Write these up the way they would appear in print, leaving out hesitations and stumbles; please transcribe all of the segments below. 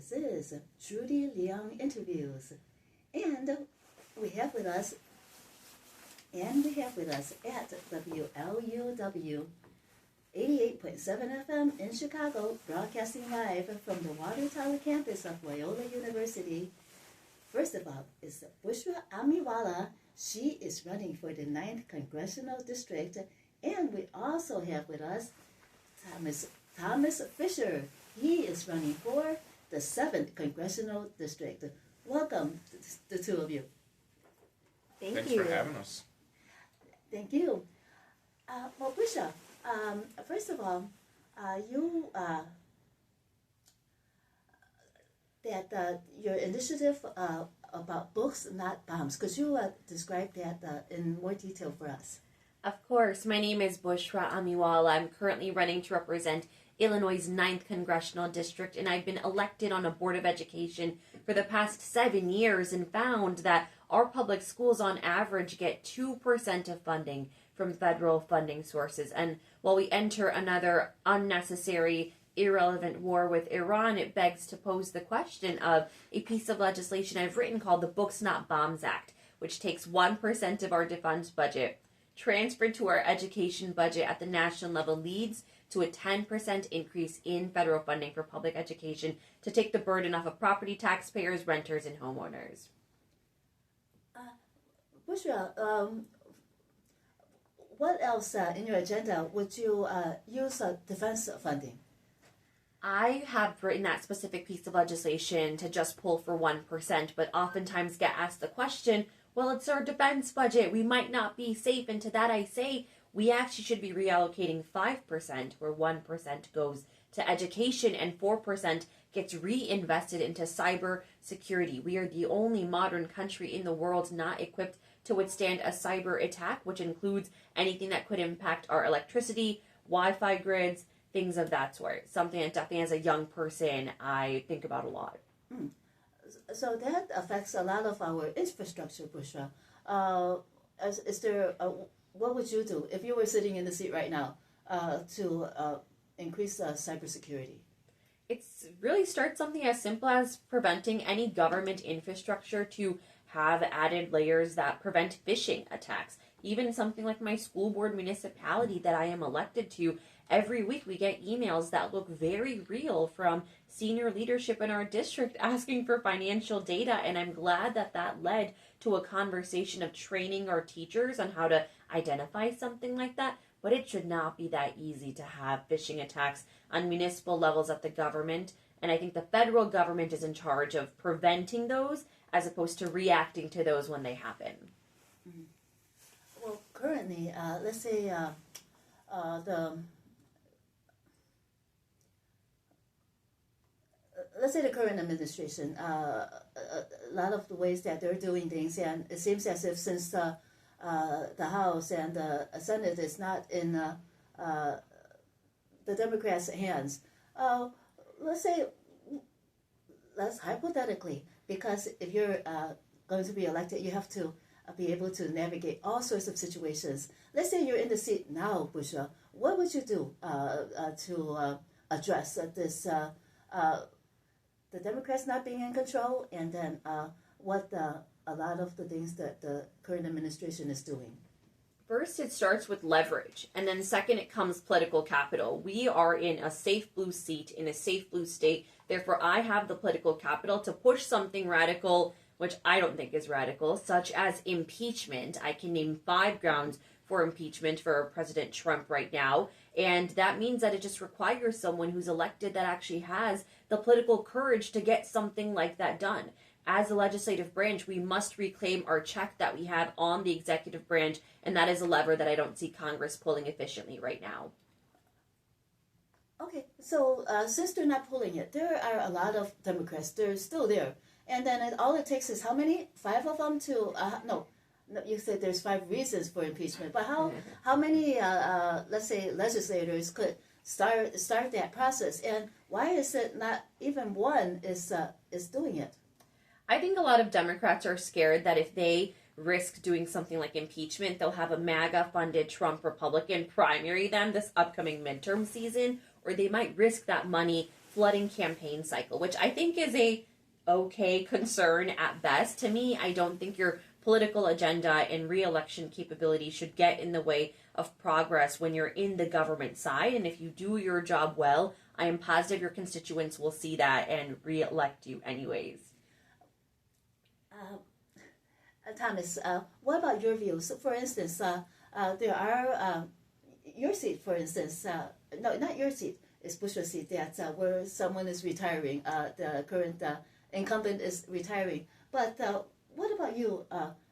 This is Trudy Leong Interviews, and we have with us at WLUW 88.7 FM in Chicago, broadcasting live from the Water Tower campus of Loyola University. First of all is Bushra Amiwala. She is running for the 9th Congressional District, and we also have with us Thomas Fischer. He is running for the 7th Congressional District. Welcome, the two of you. Thanks for having us. Thank you. Well, Bushra, first of all, your initiative about books, not bombs. Could you describe that in more detail for us? Of course. My name is Bushra Amiwala. I'm currently running to represent Illinois' 9th Congressional District, and I've been elected on a Board of Education for the past 7 years and found that our public schools on average get 2% of funding from federal funding sources. And while we enter another unnecessary, irrelevant war with Iran, it begs to pose the question of a piece of legislation I've written called the Books Not Bombs Act, which takes 1% of our defense budget, transferred to our education budget at the national level, leads to a 10% increase in federal funding for public education to take the burden off of property taxpayers, renters, and homeowners. Bushra, what else in your agenda would you use defense funding? I have written that specific piece of legislation to just pull for 1%, but oftentimes get asked the question, well, it's our defense budget, we might not be safe. And to that I say, we actually should be reallocating 5%, where 1% goes to education and 4% gets reinvested into cybersecurity. We are the only modern country in the world not equipped to withstand a cyber attack, which includes anything that could impact our electricity, Wi-Fi grids, things of that sort. Something that definitely as a young person I think about a lot. So that affects a lot of our infrastructure, Bushra. What would you do if you were sitting in the seat right now to increase cybersecurity? It really starts something as simple as preventing any government infrastructure to have added layers that prevent phishing attacks. Even something like my school board municipality that I am elected to, every week we get emails that look very real from senior leadership in our district asking for financial data, and I'm glad that that led to a conversation of training our teachers on how to identify something like that. But it should not be that easy to have phishing attacks on municipal levels at the government, and I think the federal government is in charge of preventing those as opposed to reacting to those when they happen. Mm-hmm. Well, currently, let's say the current administration, a lot of the ways that they're doing things, and it seems as if since the House and the Senate is not in the Democrats' hands, let's hypothetically, because if you're going to be elected, you have to be able to navigate all sorts of situations. Let's say you're in the seat now, Bushra. What would you do to address this? The Democrats not being in control, and then a lot of the things that the current administration is doing. First, it starts with leverage, and then second, it comes political capital. We are in a safe blue seat in a safe blue state. Therefore, I have the political capital to push something radical, which I don't think is radical, such as impeachment. I can name 5 grounds for impeachment for President Trump right now. And that means that it just requires someone who's elected that actually has the political courage to get something like that done. As a legislative branch, we must reclaim our check that we have on the executive branch, and that is a lever that I don't see Congress pulling efficiently right now. Okay, so since they're not pulling it, there are a lot of Democrats. They're still there. And then all it takes is how many? 5 of them to, no, you said there's 5 reasons for impeachment, but how many, let's say, legislators could start that process? And why is it not even one is doing it? I think a lot of Democrats are scared that if they risk doing something like impeachment, they'll have a MAGA-funded Trump Republican primary them this upcoming midterm season, or they might risk that money flooding campaign cycle, which I think is a okay concern at best. To me, I don't think your political agenda and re-election capability should get in the way of progress when you're in the government side. And if you do your job well, I am positive your constituents will see that and re-elect you anyways. Thomas, what about your views? So for instance, there are your seat, for instance. No, not your seat. It's Bushra's seat. That's where someone is retiring. The current incumbent is retiring. But what about you,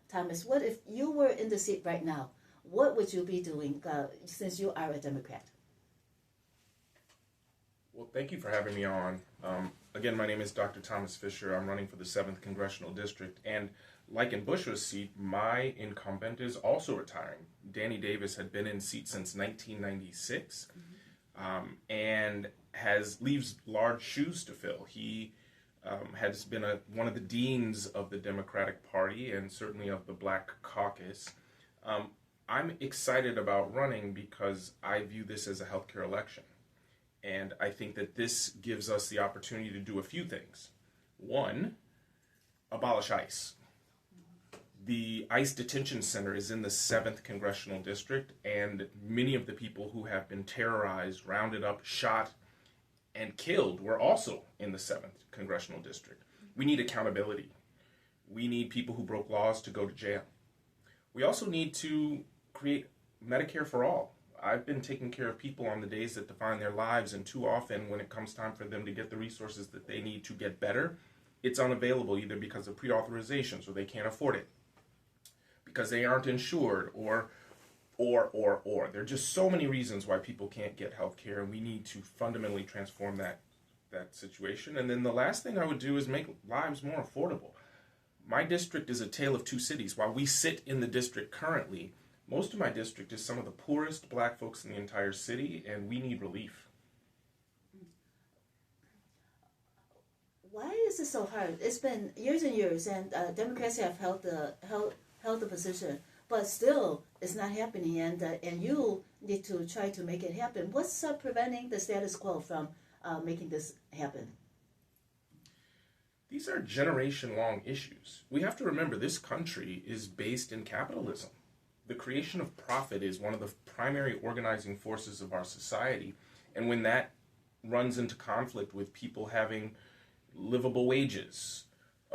Thomas? What if you were in the seat right now? What would you be doing since you are a Democrat? Well, thank you for having me on. Again, my name is Dr. Thomas Fischer. I'm running for the 7th Congressional District. And like in Bushra's seat, my incumbent is also retiring. Danny Davis had been in seat since 1996 and leaves large shoes to fill. He has been one of the deans of the Democratic Party and certainly of the Black Caucus. I'm excited about running because I view this as a healthcare election. And I think that this gives us the opportunity to do a few things. One, abolish ICE. The ICE detention center is in the 7th Congressional District, and many of the people who have been terrorized, rounded up, shot, and killed were also in the 7th Congressional District. We need accountability. We need people who broke laws to go to jail. We also need to create Medicare for all. I've been taking care of people on the days that define their lives, and too often when it comes time for them to get the resources that they need to get better, it's unavailable either because of pre-authorizations or they can't afford it, because they aren't insured, or. There are just so many reasons why people can't get health care, and we need to fundamentally transform that situation. And then the last thing I would do is make lives more affordable. My district is a tale of two cities. While we sit in the district currently, most of my district is some of the poorest Black folks in the entire city, and we need relief. Why is it so hard? It's been years and years, and Democrats have held the position, but still it's not happening, and you need to try to make it happen. What's preventing the status quo from making this happen? These are generation-long issues. We have to remember this country is based in capitalism. The creation of profit is one of the primary organizing forces of our society, and when that runs into conflict with people having livable wages,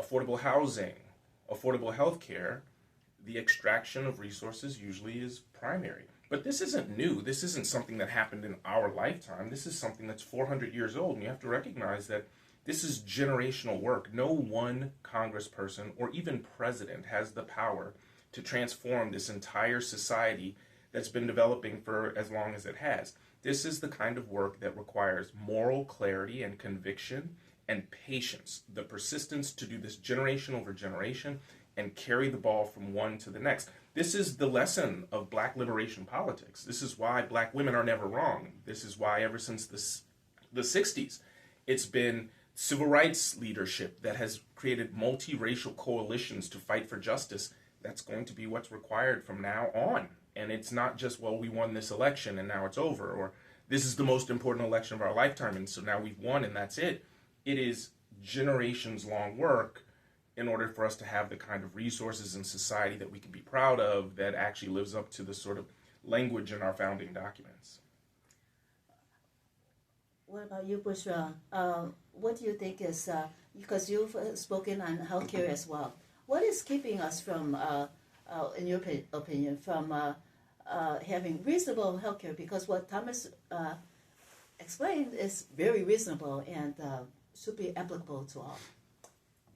affordable housing, affordable health care, the extraction of resources usually is primary. But this isn't new. This isn't something that happened in our lifetime. This is something that's 400 years old, and you have to recognize that this is generational work. No one congressperson or even president has the power to transform this entire society that's been developing for as long as it has. This is the kind of work that requires moral clarity and conviction and patience, the persistence to do this generation over generation and carry the ball from one to the next. This is the lesson of Black liberation politics. This is why Black women are never wrong. This is why ever since the 60s, it's been civil rights leadership that has created multiracial coalitions to fight for justice. That's going to be what's required from now on. And it's not just, well, we won this election and now it's over, or this is the most important election of our lifetime and so now we've won and that's it. It is generations long work in order for us to have the kind of resources in society that we can be proud of that actually lives up to the sort of language in our founding documents. What about you, Bushra? What do you think is, because you've spoken on healthcare as well, what is keeping us from, in your opinion, from having reasonable healthcare? Because what Thomas explained is very reasonable and should be applicable to all.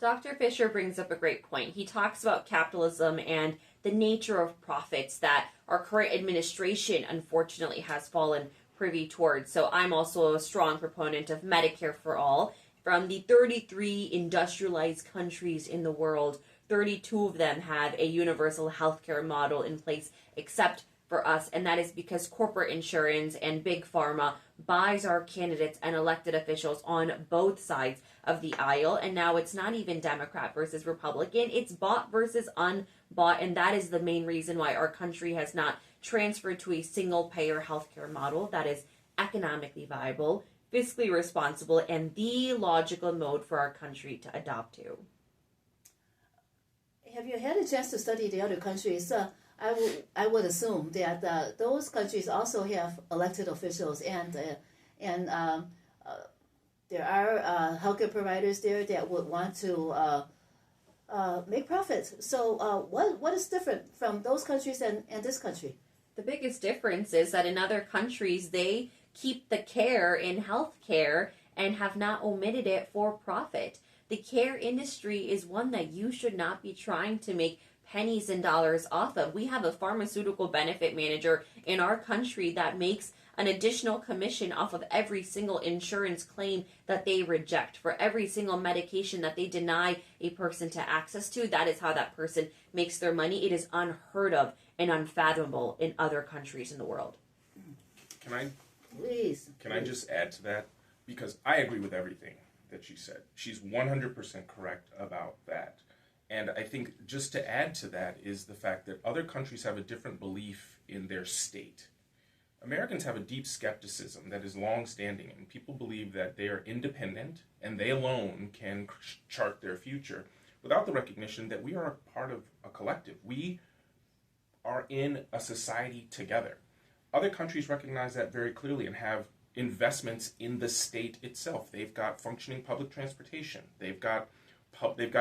Dr. Fischer brings up a great point. He talks about capitalism and the nature of profits that our current administration, unfortunately, has fallen privy towards. So I'm also a strong proponent of Medicare for all. From the 33 industrialized countries in the world, 32 of them have a universal healthcare model in place, except for us, and that is because corporate insurance and big pharma buys our candidates and elected officials on both sides of the aisle, and now it's not even Democrat versus Republican, it's bought versus unbought, and that is the main reason why our country has not transferred to a single-payer healthcare model that is economically viable, fiscally responsible and the logical mode for our country to adopt to. Have you had a chance to study the other countries? I would assume that those countries also have elected officials, and there are healthcare providers there that would want to make profits. So what is different from those countries and this country? The biggest difference is that in other countries, they keep the care in healthcare and have not omitted it for profit. The care industry is one that you should not be trying to make pennies and dollars off of. We have a pharmaceutical benefit manager in our country that makes an additional commission off of every single insurance claim that they reject, for every single medication that they deny a person to access to. That is how that person makes their money. It is unheard of and unfathomable in other countries in the world. Can I Please. just add to that? Because I agree with everything that she said. She's 100% correct about that. And I think just to add to that is the fact that other countries have a different belief in their state. Americans have a deep skepticism that is long-standing, and people believe that they are independent and they alone can chart their future without the recognition that we are a part of a collective. We are in a society together. Other countries recognize that very clearly and have investments in the state itself. They've got functioning public transportation. They've got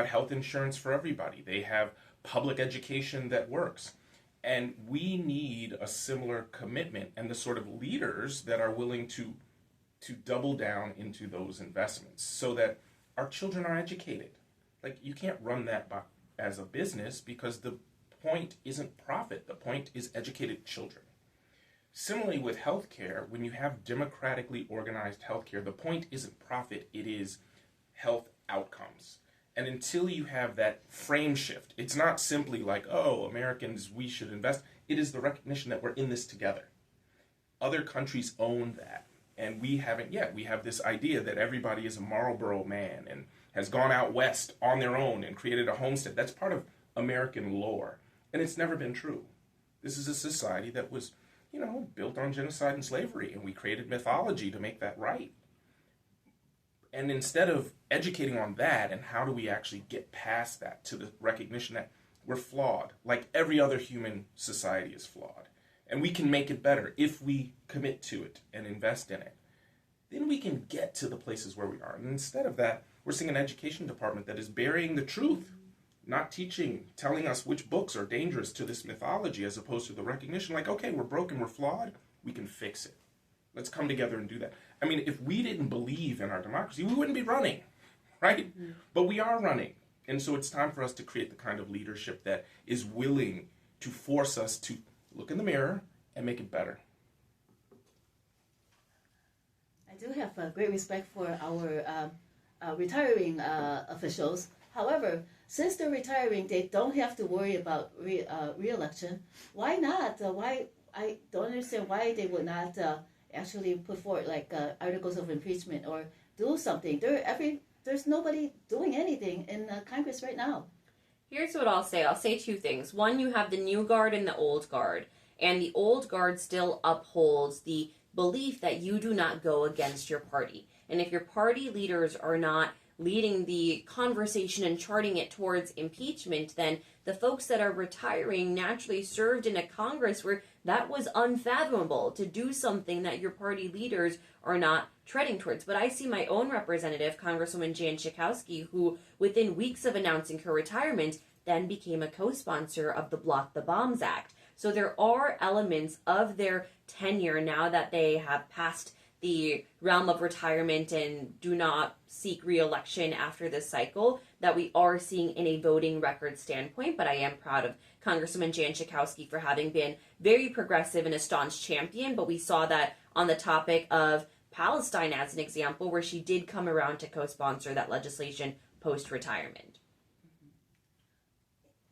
health insurance for everybody. They have public education that works. And we need a similar commitment and the sort of leaders that are willing to double down into those investments so that our children are educated. Like, you can't run that as a business, because the point isn't profit. The point is educated children. Similarly with healthcare, when you have democratically organized healthcare, the point isn't profit, it is health outcomes. And until you have that frame shift, it's not simply like, oh, Americans, we should invest. It is the recognition that we're in this together. Other countries own that. And we haven't yet. We have this idea that everybody is a Marlboro man and has gone out west on their own and created a homestead. That's part of American lore. And it's never been true. This is a society that was, built on genocide and slavery. And we created mythology to make that right. And instead of educating on that and how do we actually get past that to the recognition that we're flawed, like every other human society is flawed, and we can make it better if we commit to it and invest in it, then we can get to the places where we are. And instead of that, we're seeing an education department that is burying the truth, not telling us which books are dangerous to this mythology, as opposed to the recognition like, okay, we're broken, we're flawed, we can fix it. Let's come together and do that. I mean, if we didn't believe in our democracy, we wouldn't be running, right? Mm-hmm. But we are running. And so it's time for us to create the kind of leadership that is willing to force us to look in the mirror and make it better. I do have great respect for our retiring officials. However, since they're retiring, they don't have to worry about re-election. Why not? I don't understand why they would not actually put forward articles of impeachment or do something. There's nobody doing anything in Congress right now. Here's what I'll say. I'll say two things. One, you have the new guard and the old guard. And the old guard still upholds the belief that you do not go against your party. And if your party leaders are not leading the conversation and charting it towards impeachment, then the folks that are retiring naturally served in a Congress where that was unfathomable to do something that your party leaders are not treading towards. But I see my own representative, Congresswoman Jan Schakowsky, who within weeks of announcing her retirement then became a co-sponsor of the Block the Bombs Act. So there are elements of their tenure now that they have passed the realm of retirement and do not seek re-election after this cycle that we are seeing in a voting record standpoint. But I am proud of Congresswoman Jan Schakowsky for having been very progressive and a staunch champion. But we saw that on the topic of Palestine as an example, where she did come around to co-sponsor that legislation post-retirement.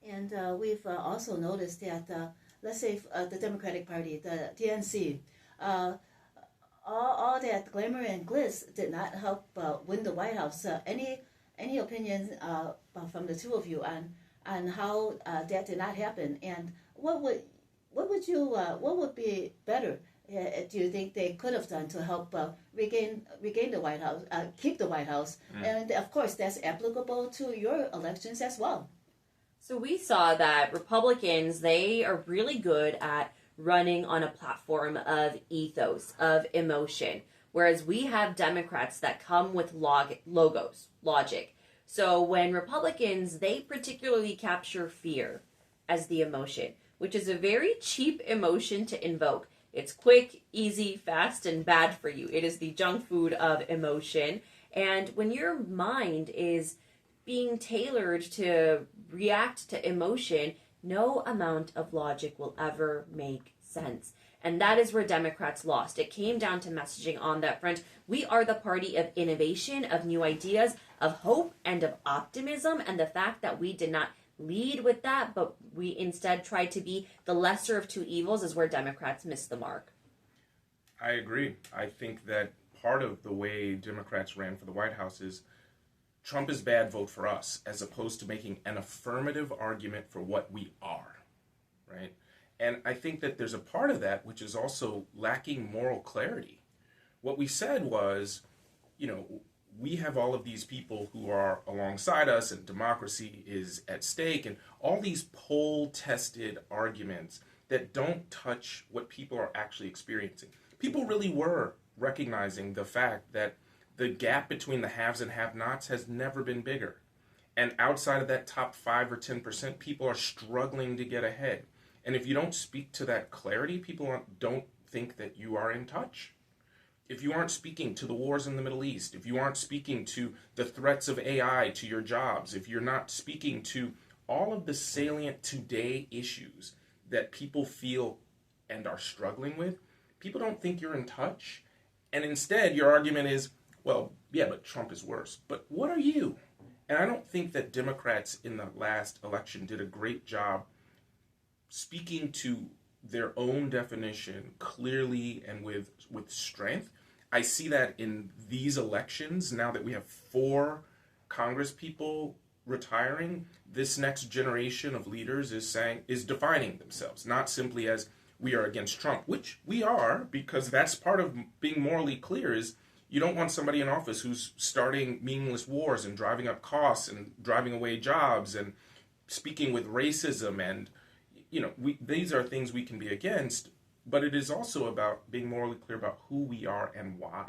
And we've also noticed that, let's say the Democratic Party, the DNC, all that glamour and glitz did not help win the White House. Any opinions from the two of you on how that did not happen, and what would be better do you think they could have done to help regain the White House, keep the White House? And of course, that's applicable to your elections as well. So we saw that Republicans, they are really good at running on a platform of ethos, of emotion, whereas we have Democrats that come with logic. So when Republicans, they particularly capture fear as the emotion, which is a very cheap emotion to invoke. It's quick, easy, fast, and bad for you. It is the junk food of emotion. And when your mind is being tailored to react to emotion, no amount of logic will ever make sense. And that is where Democrats lost. It came down to messaging on that front. We are the party of innovation, of new ideas, of hope, and of optimism. And the fact that we did not lead with that, but we instead tried to be the lesser of two evils, is where Democrats missed the mark. I agree. I think that part of the way Democrats ran for the White House is Trump is bad, vote for us, as opposed to making an affirmative argument for what we are, right? And I think that there's a part of that which is also lacking moral clarity. What we said was, we have all of these people who are alongside us and democracy is at stake, and all these poll-tested arguments that don't touch what people are actually experiencing. People really were recognizing the fact that the gap between the haves and have-nots has never been bigger. And outside of that top 5 or 10%, people are struggling to get ahead. And if you don't speak to that clarity, people don't think that you are in touch. If you aren't speaking to the wars in the Middle East, if you aren't speaking to the threats of AI to your jobs, if you're not speaking to all of the salient today issues that people feel and are struggling with, people don't think you're in touch. And instead, your argument is, well, yeah, but Trump is worse. But what are you? And I don't think that Democrats in the last election did a great job speaking to their own definition clearly and with strength. I see that in these elections, now that we have 4 Congress people retiring, this next generation of leaders is defining themselves, not simply as we are against Trump, which we are, because that's part of being morally clear. Is you don't want somebody in office who's starting meaningless wars and driving up costs and driving away jobs and speaking with racism. And, these are things we can be against, but it is also about being morally clear about who we are and why.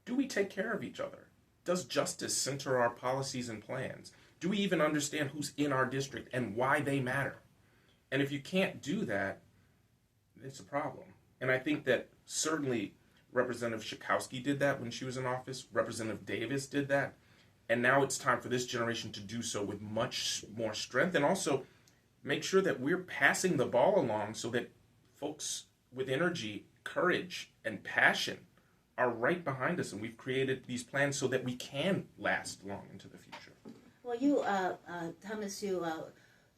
Do we take care of each other? Does justice center our policies and plans? Do we even understand who's in our district and why they matter? And if you can't do that, it's a problem. And I think that certainly Representative Schakowsky did that when she was in office. Representative Davis did that. And now it's time for this generation to do so with much more strength, and also make sure that we're passing the ball along so that folks with energy, courage, and passion are right behind us. And we've created these plans so that we can last long into the future. Well, you, Thomas, you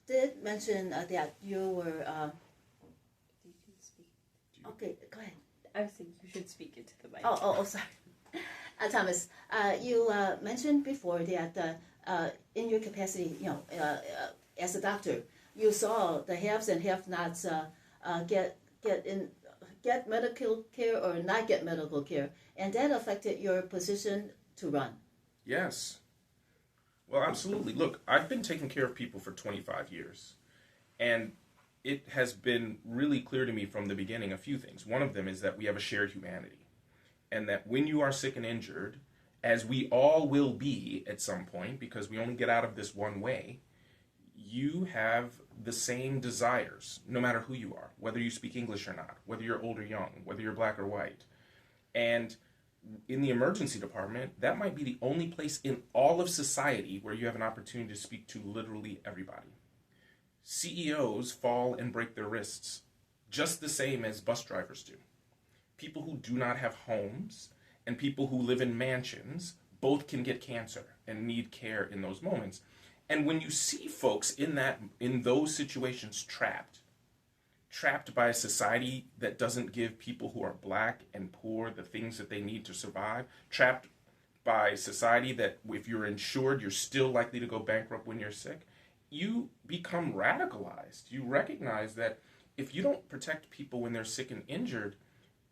did mention that you were... You can speak. Okay, go ahead. I was thinking you should speak into the mic. Oh, sorry. Thomas, you mentioned before that in your capacity, as a doctor, you saw the haves and have-nots get medical care or not get medical care, and that affected your position to run. Yes. Well, absolutely. Look, I've been taking care of people for 25 years, and it has been really clear to me from the beginning a few things. One of them is that we have a shared humanity, and that when you are sick and injured, as we all will be at some point, because we only get out of this one way, you have the same desires, no matter who you are, whether you speak English or not, whether you're old or young, whether you're black or white. And in the emergency department, that might be the only place in all of society where you have an opportunity to speak to literally everybody. CEOs fall and break their wrists just the same as bus drivers do. People who do not have homes and people who live in mansions both can get cancer and need care in those moments. And when you see folks in those situations trapped by a society that doesn't give people who are black and poor the things that they need to survive, trapped by society that if you're insured, you're still likely to go bankrupt when you're sick, you become radicalized. You recognize that if you don't protect people when they're sick and injured,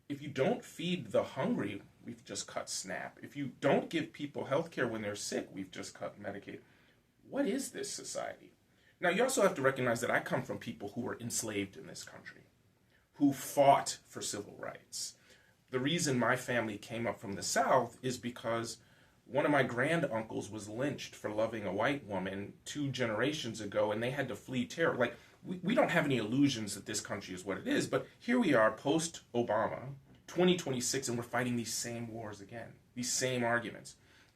if you don't feed the hungry, we've just cut SNAP. If you don't give people health care when they're sick, we've just cut Medicaid. What is this society? Now, you also have to recognize that I come from people who were enslaved in this country, who fought for civil rights. The reason my family came up from the South is because one of my granduncles was lynched for loving a white woman 2 generations ago, and they had to flee terror. Like, we don't have any illusions that this country is what it is, but here we are post-Obama, 2026, and we're fighting these same wars again, these same arguments.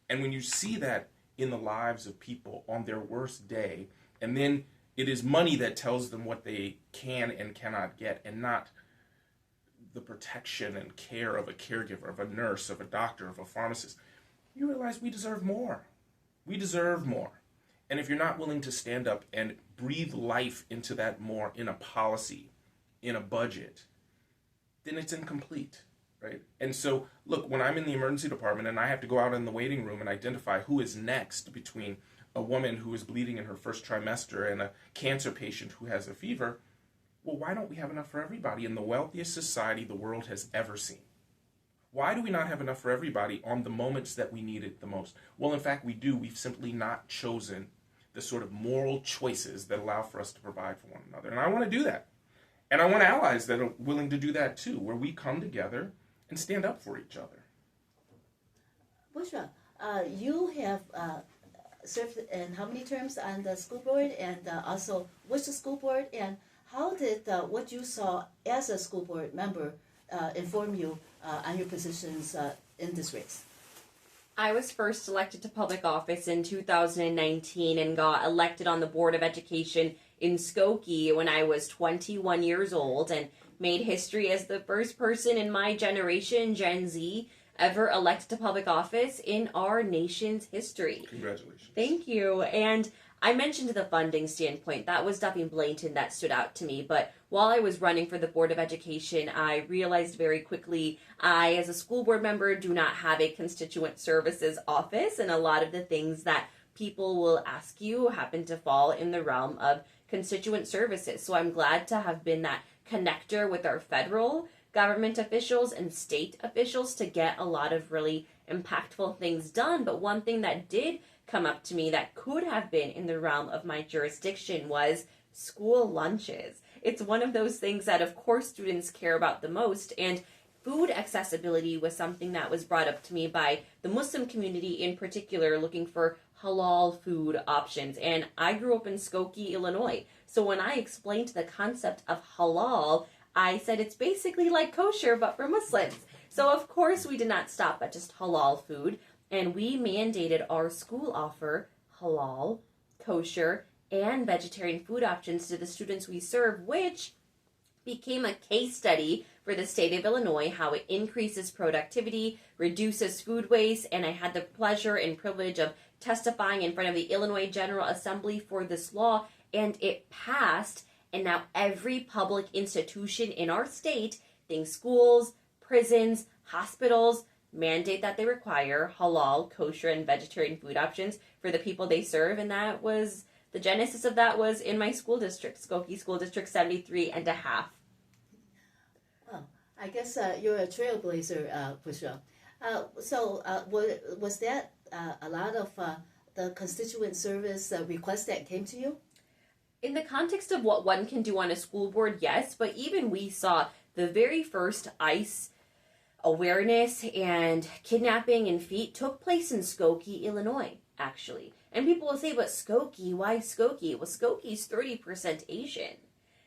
And when you see that in the lives of people on their worst day, and then it is money that tells them what they can and cannot get, and not the protection and care of a caregiver, of a nurse, of a doctor, of a pharmacist, you realize we deserve more. We deserve more. And if you're not willing to stand up and breathe life into that more in a policy, in a budget, then it's incomplete, right? And so, look, when I'm in the emergency department and I have to go out in the waiting room and identify who is next between a woman who is bleeding in her first trimester and a cancer patient who has a fever, well, why don't we have enough for everybody in the wealthiest society the world has ever seen? Why do we not have enough for everybody on the moments that we need it the most? Well, in fact, we do. We've simply not chosen the sort of moral choices that allow for us to provide for one another. And I want to do that. And I want allies that are willing to do that too, where we come together and stand up for each other. Bushra, you have served in how many terms on the school board, and also which school board, and how did what you saw as a school board member inform you on your positions in this race? I was first elected to public office in 2019 and got elected on the Board of Education in Skokie when I was 21 years old, and made history as the first person in my generation, Gen Z, ever elected to public office in our nation's history. Congratulations. Thank you. And I mentioned the funding standpoint. That was nothing blatant that stood out to me. But while I was running for the Board of Education, I realized very quickly I, as a school board member, do not have a constituent services office. And a lot of the things that people will ask you happen to fall in the realm of constituent services. So I'm glad to have been that connector with our federal government officials and state officials to get a lot of really impactful things done. But one thing that did come up to me that could have been in the realm of my jurisdiction was school lunches. It's one of those things that, of course, students care about the most, and food accessibility was something that was brought up to me by the Muslim community in particular, looking for halal food options. And I grew up in Skokie, Illinois, so when I explained the concept of halal, I said it's basically like kosher but for Muslims. So of course we did not stop at just halal food, and we mandated our school offer halal, kosher, and vegetarian food options to the students we serve, which became a case study for the state of Illinois, how it increases productivity, reduces food waste, and I had the pleasure and privilege of testifying in front of the Illinois General Assembly for this law, and it passed, and now every public institution in our state, think schools, prisons, hospitals, mandate that they require halal, kosher, and vegetarian food options for the people they serve, and that was, the genesis of that was in my school district, Skokie School District 73 and a half. Oh, I guess you're a trailblazer, Bushra. Was that a lot of the constituent service requests that came to you? In the context of what one can do on a school board, yes, but even we saw the very first ICE awareness and kidnapping and feet took place in Skokie, Illinois, actually. And people will say, but Skokie, why Skokie? Well, Skokie's 30% Asian.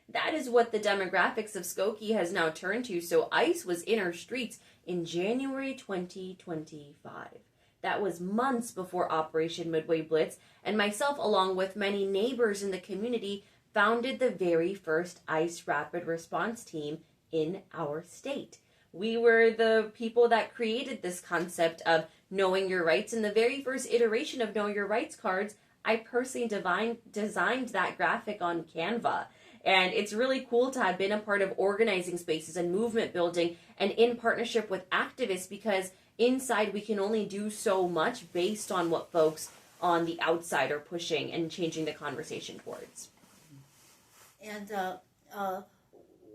That is what the demographics of Skokie has now turned to. So ICE was in our streets in January 2025. That was months before Operation Midway Blitz, and myself, along with many neighbors in the community, founded the very first ICE Rapid Response Team in our state. We were the people that created this concept of knowing your rights. In the very first iteration of Know Your Rights cards, I personally designed that graphic on Canva. And it's really cool to have been a part of organizing spaces and movement building and in partnership with activists, because inside we can only do so much based on what folks on the outside are pushing and changing the conversation towards. And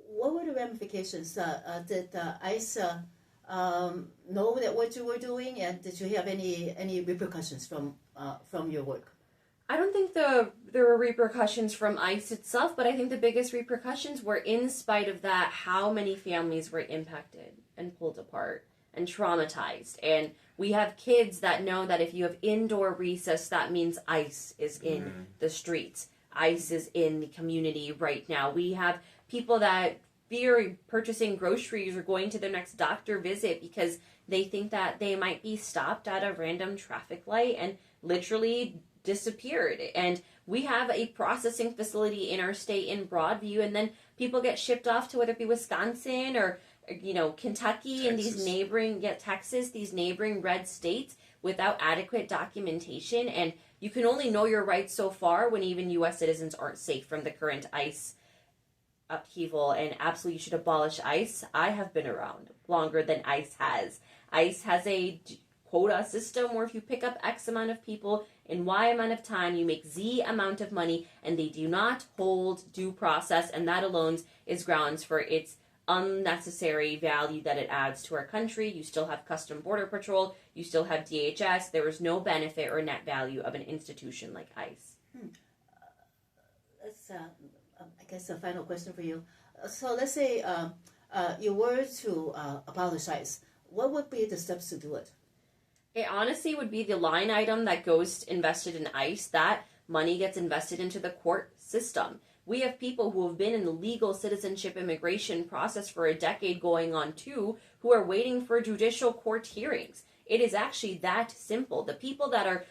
what were the ramifications? Did ICE know that what you were doing, and did you have any repercussions from your work? I don't think there were repercussions from ICE itself, but I think the biggest repercussions were, in spite of that, how many families were impacted and pulled apart and traumatized. And we have kids that know that if you have indoor recess, that means ICE is in the streets. ICE is in the community right now. We have people that fear purchasing groceries or going to their next doctor visit because they think that they might be stopped at a random traffic light and literally disappeared. And we have a processing facility in our state in Broadview, and then people get shipped off to whether it be Wisconsin or Kentucky, Texas. And these neighboring Texas, these neighboring red states without adequate documentation. And you can only know your rights so far when even U.S. citizens aren't safe from the current ICE upheaval. And absolutely you should abolish ICE. I have been around longer than ICE has. ICE has a quota system where if you pick up X amount of people in Y amount of time, you make Z amount of money, and they do not hold due process, and that alone is grounds for its unnecessary value that it adds to our country. You still have Custom Border Patrol, you still have DHS. There is no benefit or net value of an institution like ICE. That's, I guess, a final question for you. So let's say you were to abolish ICE. What would be the steps to do it? It honestly would be the line item that goes invested in ICE. That money gets invested into the court system. We have people who have been in the legal citizenship immigration process for a decade going on too, who are waiting for judicial court hearings. It is actually that simple. The people that are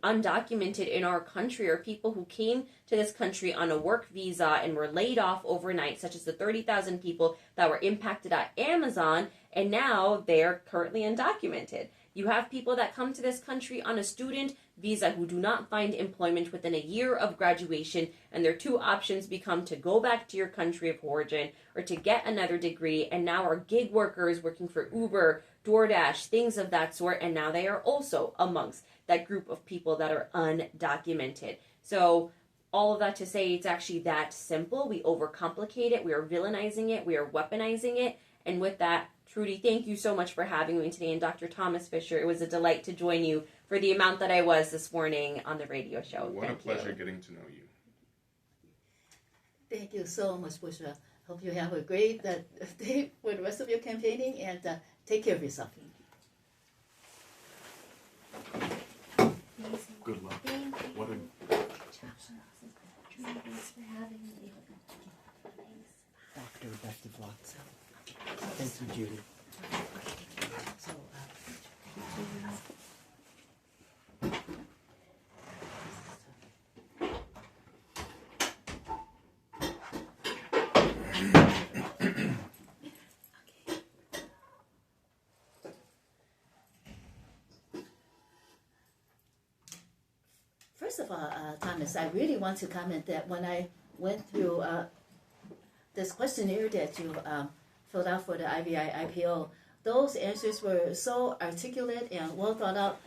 undocumented in our country are people who came to this country on a work visa and were laid off overnight, such as the 30,000 people that were impacted at Amazon, and now they are currently undocumented. You have people that come to this country on a student visa who do not find employment within a year of graduation, and their two options become to go back to your country of origin or to get another degree, and now are gig workers working for Uber, DoorDash, things of that sort, and now they are also amongst that group of people that are undocumented. So all of that to say, it's actually that simple. We overcomplicate it, we are villainizing it, we are weaponizing it, and with that, Trudy, thank you so much for having me today, and Dr. Thomas Fischer, it was a delight to join you for the amount that I was this morning on the radio show. What a pleasure getting to know you. Thank you so much, Bushra. Hope you have a great day for the rest of your campaigning, and take care of yourself. Good luck. What a... Thanks for having me. Dr. Best of luck. Thank you, Judy. So, first of all, Thomas, I really want to comment that when I went through this questionnaire that you filled out for the IVI IPO, those answers were so articulate and well thought out.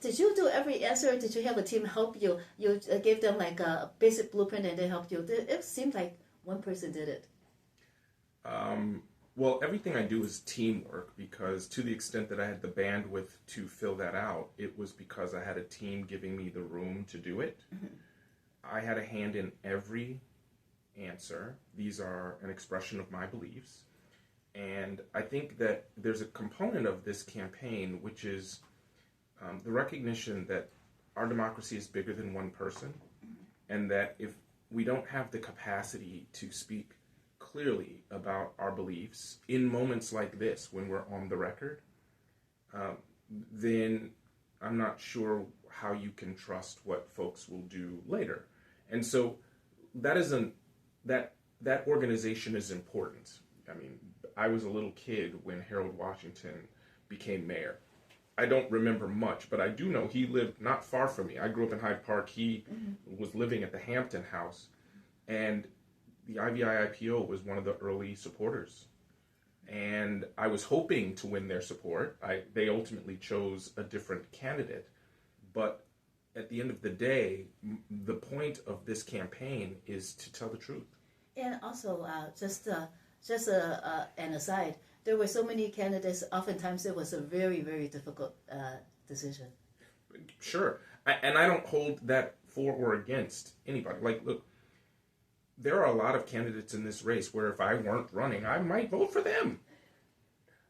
Did you do every answer? Did you have a team help you? You gave them like a basic blueprint and they helped you? It seemed like one person did it. Well, everything I do is teamwork, because to the extent that I had the bandwidth to fill that out, it was because I had a team giving me the room to do it. I had a hand in every answer. These are an expression of my beliefs. And I think that there's a component of this campaign, which is the recognition that our democracy is bigger than one person, and that if we don't have the capacity to speak clearly about our beliefs in moments like this, when we're on the record, then I'm not sure how you can trust what folks will do later. And so that organization is important. I mean, I was a little kid when Harold Washington became mayor. I don't remember much, but I do know he lived not far from me. I grew up in Hyde Park. He was living at the Hampton House, and the IVI IPO was one of the early supporters. And I was hoping to win their support. They ultimately chose a different candidate. But at the end of the day, the point of this campaign is to tell the truth. And also, just an aside, there were so many candidates. Oftentimes, it was a very, very difficult decision. Sure. And I don't hold that for or against anybody. Like, look, there are a lot of candidates in this race where if I weren't running, I might vote for them.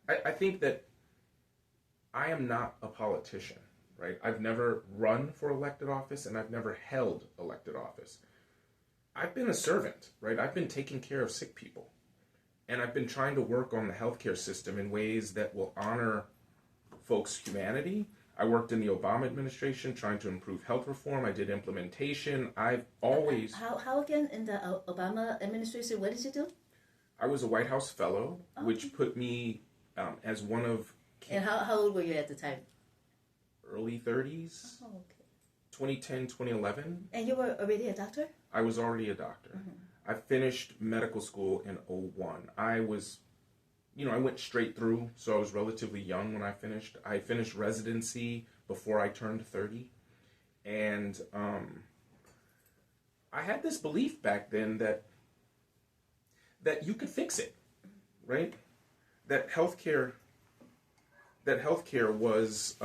I think that I am not a politician, right? I've never run for elected office, and I've never held elected office. I've been a servant, right? I've been taking care of sick people. And I've been trying to work on the healthcare system in ways that will honor folks' humanity. I worked in the Obama administration trying to improve health reform. I did implementation. I've always... How again, in the Obama administration, what did you do? I was a White House fellow, which put me as one of... And how old were you at the time? Early 30s. Oh, okay. 2010, 2011. And you were already a doctor? I was already a doctor. I finished medical school in 2001. I was... I went straight through, so I was relatively young when I finished. I finished residency before I turned 30. And I had this belief back then that you could fix it, right? That healthcare was...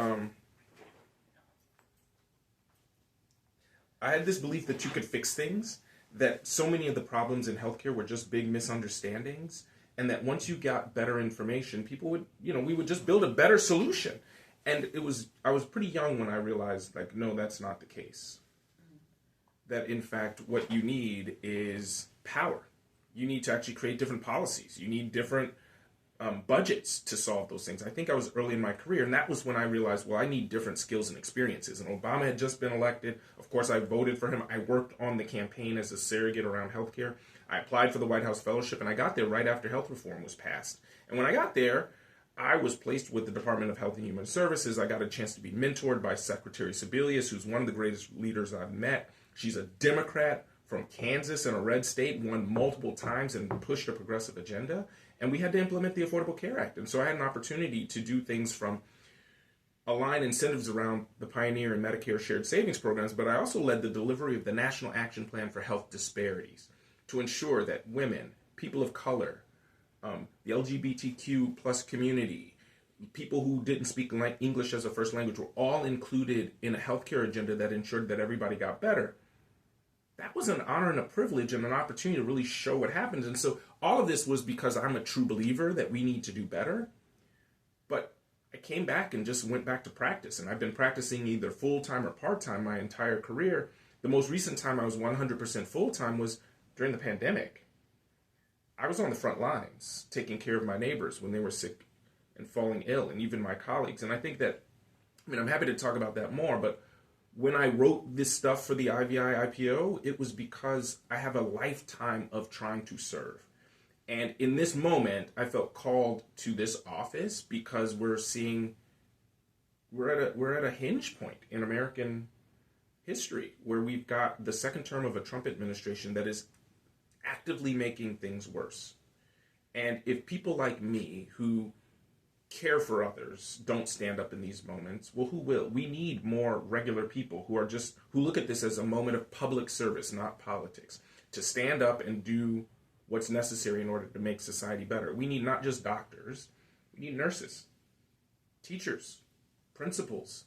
I had this belief that you could fix things, that so many of the problems in healthcare were just big misunderstandings, and that once you got better information, people would, we would just build a better solution. And I was pretty young when I realized, like, no, that's not the case. That, in fact, what you need is power. You need to actually create different policies. You need different budgets to solve those things. I think I was early in my career, and that was when I realized, well, I need different skills and experiences. And Obama had just been elected. Of course, I voted for him. I worked on the campaign as a surrogate around healthcare. I applied for the White House Fellowship, and I got there right after health reform was passed. And when I got there, I was placed with the Department of Health and Human Services. I got a chance to be mentored by Secretary Sebelius, who's one of the greatest leaders I've met. She's a Democrat from Kansas in a red state, won multiple times and pushed a progressive agenda. And we had to implement the Affordable Care Act. And so I had an opportunity to do things from align incentives around the Pioneer and Medicare shared savings programs, but I also led the delivery of the National Action Plan for Health Disparities to ensure that women, people of color, the LGBTQ plus community, people who didn't speak English as a first language were all included in a healthcare agenda that ensured that everybody got better. That was an honor and a privilege and an opportunity to really show what happens. And so all of this was because I'm a true believer that we need to do better. But I came back and just went back to practice. And I've been practicing either full-time or part-time my entire career. The most recent time I was 100% full-time was during the pandemic. I was on the front lines taking care of my neighbors when they were sick and falling ill, and even my colleagues. And I think that, I'm happy to talk about that more, but when I wrote this stuff for the IVI IPO, it was because I have a lifetime of trying to serve. And in this moment, I felt called to this office because we're at a hinge point in American history where we've got the second term of a Trump administration that is actively making things worse. And if people like me who care for others don't stand up in these moments, well, who will? We need more regular people who look at this as a moment of public service, not politics, to stand up and do what's necessary in order to make society better. We need not just doctors, we need nurses, teachers, principals,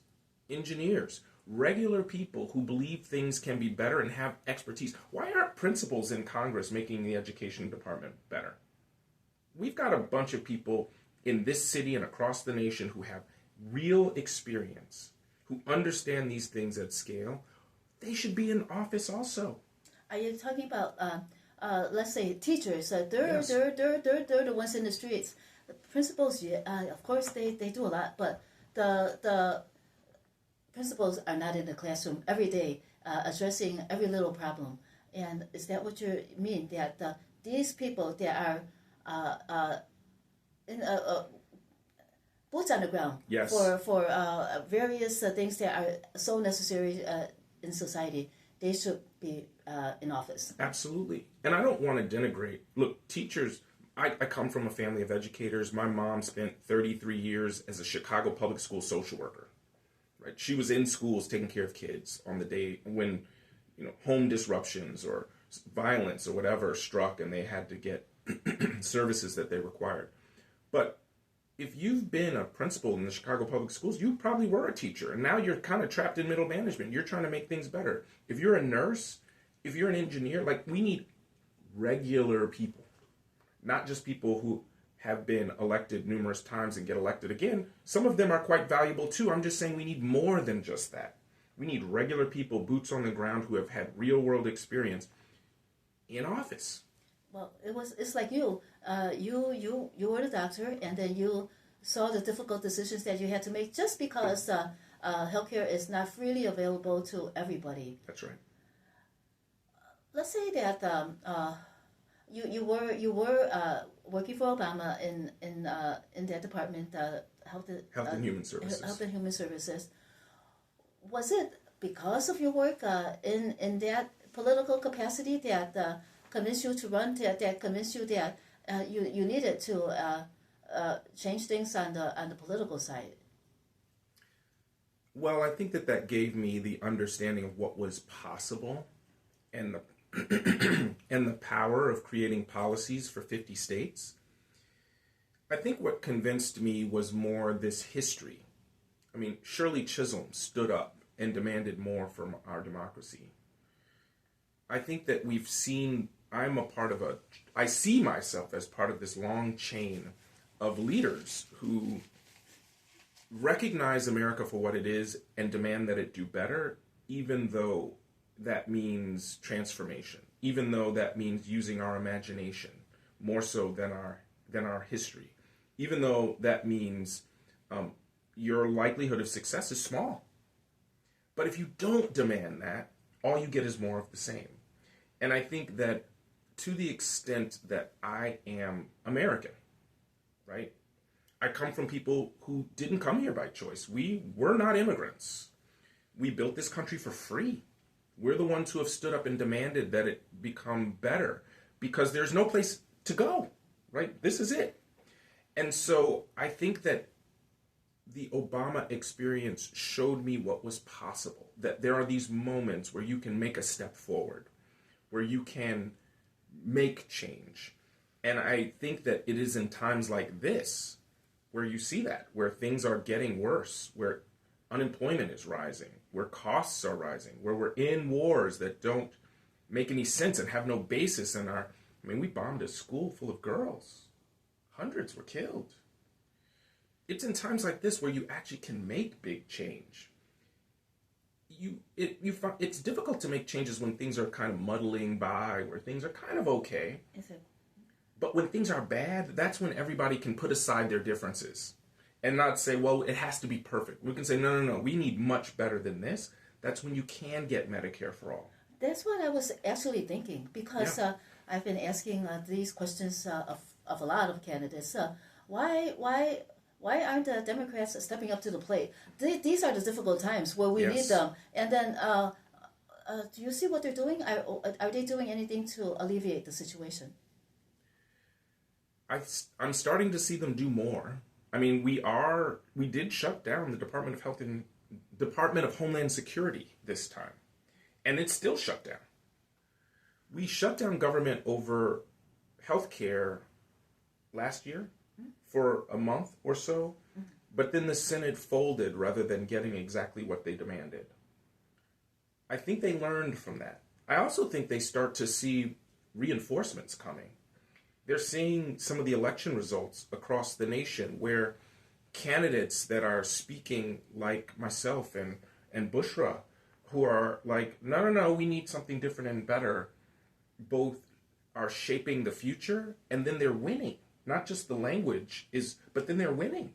engineers, regular people who believe things can be better and have expertise. Why aren't principals in Congress making the education department better? We've got a bunch of people in this city and across the nation who have real experience, who understand these things at scale. They should be in office also. Are you talking about, let's say, teachers? They're Yes. the ones in the streets. The principals, of course, they do a lot, but the principals are not in the classroom every day addressing every little problem. And is that what you mean? That these people, they are boots on the ground. Yes. For various things that are so necessary in society. They should be in office. Absolutely. And I don't want to denigrate. Look, teachers, I come from a family of educators. My mom spent 33 years as a Chicago public school social worker. Right? She was in schools taking care of kids on the day when, home disruptions or violence or whatever struck and they had to get services that they required. But if you've been a principal in the Chicago Public Schools, you probably were a teacher, and now you're kind of trapped in middle management. You're trying to make things better. If you're a nurse, if you're an engineer, like, we need regular people, not just people who have been elected numerous times and get elected again. Some of them are quite valuable too. I'm just saying we need more than just that. We need regular people, boots on the ground, who have had real world experience in office. Well, it's like you were the doctor, and then you saw the difficult decisions that you had to make just because healthcare is not freely available to everybody. That's right. Let's say that you were working for Obama in that department, Health and Human Services. Health and Human Services. Was it because of your work in that political capacity that convinced you to run, that convinced you that you needed to change things on the political side? Well, I think that gave me the understanding of what was possible, and the and the power of creating policies for 50 states. I think what convinced me was more this history. I mean, Shirley Chisholm stood up and demanded more from our democracy. I think that I see myself as part of this long chain of leaders who recognize America for what it is and demand that it do better, even though that means transformation, even though that means using our imagination more so than our history, even though that means your likelihood of success is small. But if you don't demand that, all you get is more of the same. And I think that to the extent that I am American, right? I come from people who didn't come here by choice. We were not immigrants. We built this country for free. We're the ones who have stood up and demanded that it become better because there's no place to go, right? This is it. And so I think that the Obama experience showed me what was possible, that there are these moments where you can make a step forward, where you can make change. And I think that it is in times like this where you see that, where things are getting worse, where unemployment is rising, where costs are rising, where we're in wars that don't make any sense and have no basis in our... I mean, we bombed a school full of girls. Hundreds were killed. It's in times like this where you actually can make big change. It's difficult to make changes when things are kind of muddling by, where things are kind of okay. But when things are bad, that's when everybody can put aside their differences and not say, well, it has to be perfect. We can say, no, we need much better than this. That's when you can get Medicare for all. That's what I was actually thinking, because I've been asking these questions of a lot of candidates. Why aren't the Democrats stepping up to the plate? These are the difficult times where we need them. And then, do you see what they're doing? Are they doing anything to alleviate the situation? I'm starting to see them do more. I mean, we did shut down the Department of Health and Department of Homeland Security this time, and it's still shut down. We shut down government over healthcare last year for a month or so, but then the Senate folded rather than getting exactly what they demanded. I think they learned from that. I also think they start to see reinforcements coming. They're seeing some of the election results across the nation where candidates that are speaking like myself and Bushra, who are like, no, we need something different and better, both are shaping the future, and then they're winning. Not just the language but then they're winning.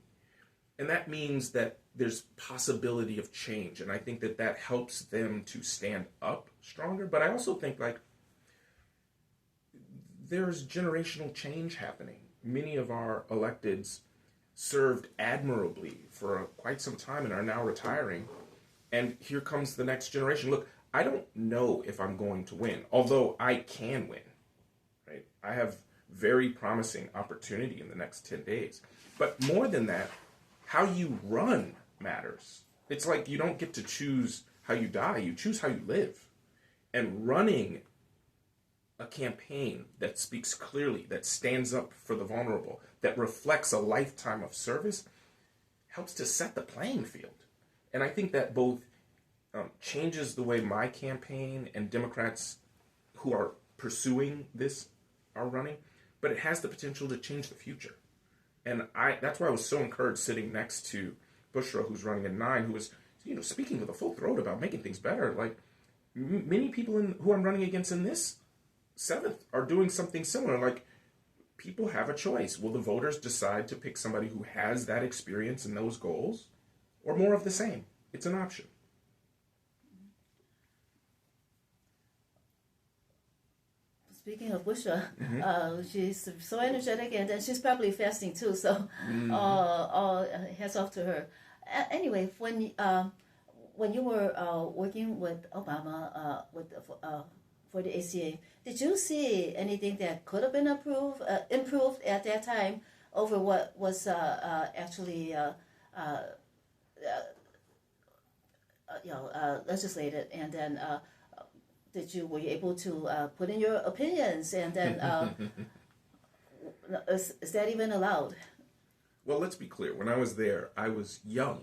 And that means that there's possibility of change. And I think that helps them to stand up stronger. But I also think, like, there's generational change happening. Many of our electeds served admirably for quite some time and are now retiring. And here comes the next generation. Look, I don't know if I'm going to win, although I can win. Right? I have very promising opportunity in the next 10 days. But more than that, how you run matters. It's like you don't get to choose how you die, you choose how you live. And running a campaign that speaks clearly, that stands up for the vulnerable, that reflects a lifetime of service, helps to set the playing field. And I think that both changes the way my campaign and Democrats who are pursuing this are running, but it has the potential to change the future. And that's why I was so encouraged sitting next to Bushra, who's running in 9, who was, speaking with a full throat about making things better. Like, many people who I'm running against in this 7th are doing something similar. Like, people have a choice. Will the voters decide to pick somebody who has that experience and those goals, or more of the same? It's an option. Speaking of Bushra, she's so energetic, and then she's probably fasting too. So, all hats off to her. Anyway, when you were working with Obama for the ACA, did you see anything that could have been improved at that time over what was actually legislated, and then? Were you able to put in your opinions, and then is that even allowed? Well, let's be clear. When I was there, I was young,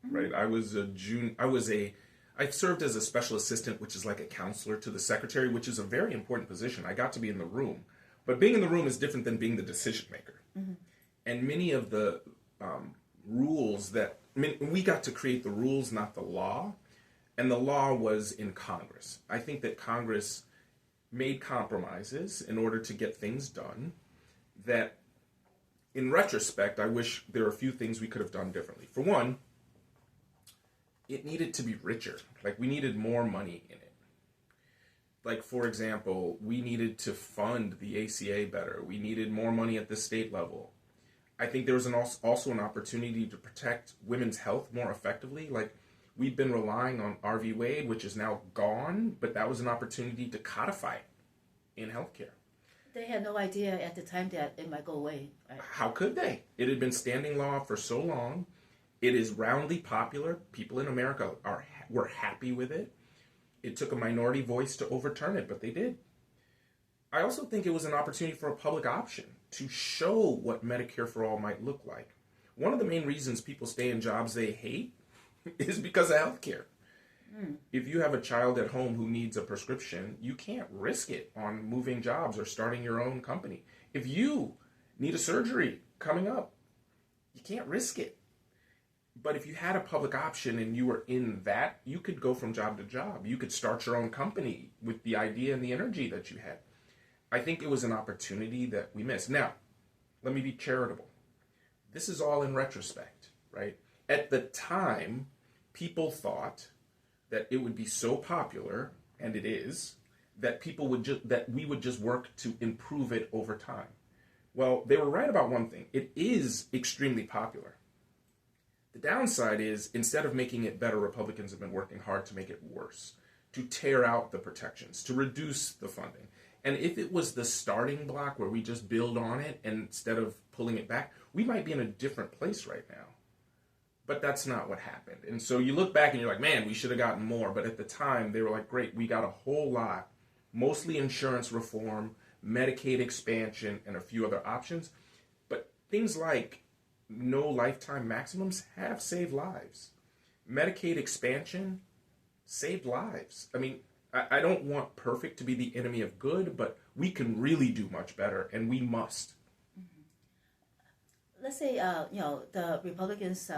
right? I was I served as a special assistant, which is like a counselor to the secretary, which is a very important position. I got to be in the room, but being in the room is different than being the decision maker. And many of the rules we got to create the rules, not the law. And the law was in Congress. I think that Congress made compromises in order to get things done that, in retrospect, I wish there are a few things we could have done differently. For one, it needed to be richer. Like, we needed more money in it. Like, for example, we needed to fund the ACA better. We needed more money at the state level. I think there was also an opportunity to protect women's health more effectively. Like, we've been relying on R v. Wade, which is now gone, but that was an opportunity to codify it in healthcare. They had no idea at the time that it might go away. Right? How could they? It had been standing law for so long. It is roundly popular. People in America were happy with it. It took a minority voice to overturn it, but they did. I also think it was an opportunity for a public option to show what Medicare for All might look like. One of the main reasons people stay in jobs they hate is because of healthcare. If you have a child at home who needs a prescription, you can't risk it on moving jobs or starting your own company. If you need a surgery coming up, you can't risk it. But if you had a public option and you were in that, you could go from job to job. You could start your own company with the idea and the energy that you had. I think it was an opportunity that we missed. Now, let me be charitable. This is all in retrospect, right? At the time, people thought that it would be so popular, and it is, that we would just work to improve it over time. Well, they were right about one thing. It is extremely popular. The downside is, instead of making it better, Republicans have been working hard to make it worse, to tear out the protections, to reduce the funding. And if it was the starting block where we just build on it instead of pulling it back, we might be in a different place right now. But that's not what happened. And so you look back and you're like, man, we should have gotten more. But at the time, they were like, great, we got a whole lot, mostly insurance reform, Medicaid expansion, and a few other options. But things like no lifetime maximums have saved lives. Medicaid expansion saved lives. I mean, I don't want perfect to be the enemy of good, but we can really do much better, and we must. Let's say, the Republicans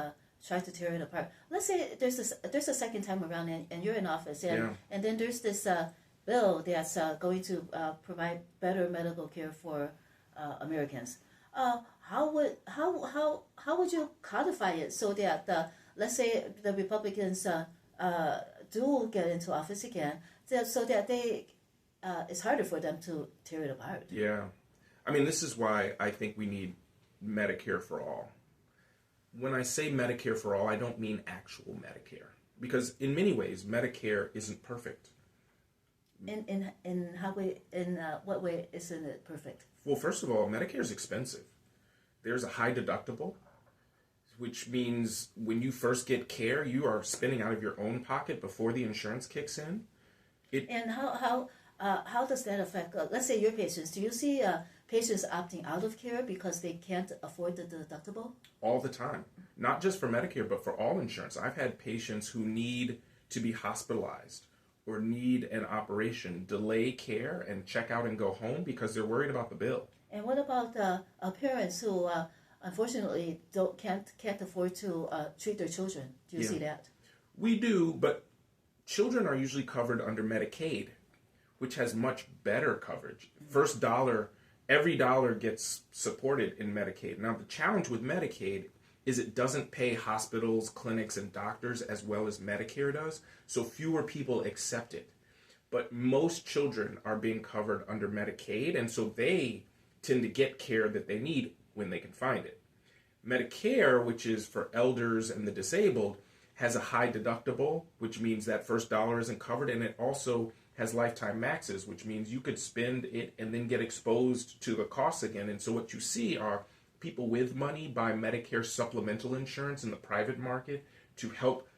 try to tear it apart. Let's say there's a second time around, and you're in office, and then there's this bill that's going to provide better medical care for Americans. How would you codify it so that let's say the Republicans do get into office again, so that it's harder for them to tear it apart? Yeah, I mean, this is why I think we need Medicare for all. When I say Medicare for all, I don't mean actual Medicare, because in many ways Medicare isn't perfect. In what way isn't it perfect? Well, first of all, Medicare is expensive. There's a high deductible, which means when you first get care, you are spending out of your own pocket before the insurance kicks in. And how how does that affect, let's say your patients? Do you see patients opting out of care because they can't afford the deductible? All the time. Not just for Medicare, but for all insurance. I've had patients who need to be hospitalized or need an operation, delay care and check out and go home because they're worried about the bill. And what about parents who unfortunately can't afford to treat their children? Do you see that? We do, but children are usually covered under Medicaid, which has much better coverage. First dollar, every dollar gets supported in Medicaid. Now, the challenge with Medicaid is it doesn't pay hospitals, clinics, and doctors as well as Medicare does, so fewer people accept it. But most children are being covered under Medicaid, and so they tend to get care that they need when they can find it. Medicare, which is for elders and the disabled, has a high deductible, which means that first dollar isn't covered, and it also has lifetime maxes, which means you could spend it and then get exposed to the costs again. And so what you see are people with money buy Medicare supplemental insurance in the private market to help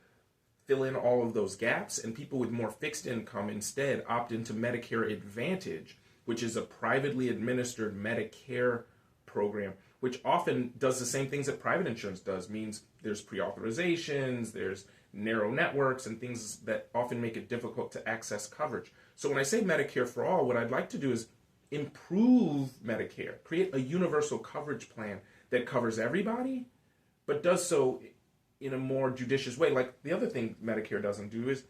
fill in all of those gaps, and people with more fixed income instead opt into Medicare Advantage, which is a privately administered Medicare program, which often does the same things that private insurance does, means there's pre-authorizations, there's narrow networks, and things that often make it difficult to access coverage. So when I say Medicare for all, what I'd like to do is improve Medicare, create a universal coverage plan that covers everybody, but does so in a more judicious way. Like the other thing Medicare doesn't do is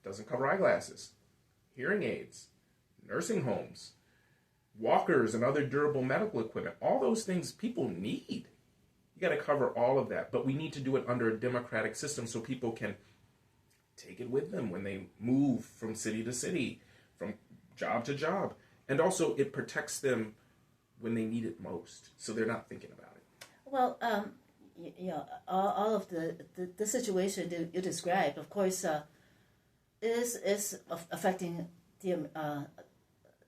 doesn't cover eyeglasses, hearing aids, nursing homes, walkers, and other durable medical equipment. All those things people need. You got to cover all of that, but we need to do it under a democratic system so people can take it with them when they move from city to city, from job to job. And also it protects them when they need it most, so they're not thinking about it. Well, all of the situation that you described, of course, is affecting the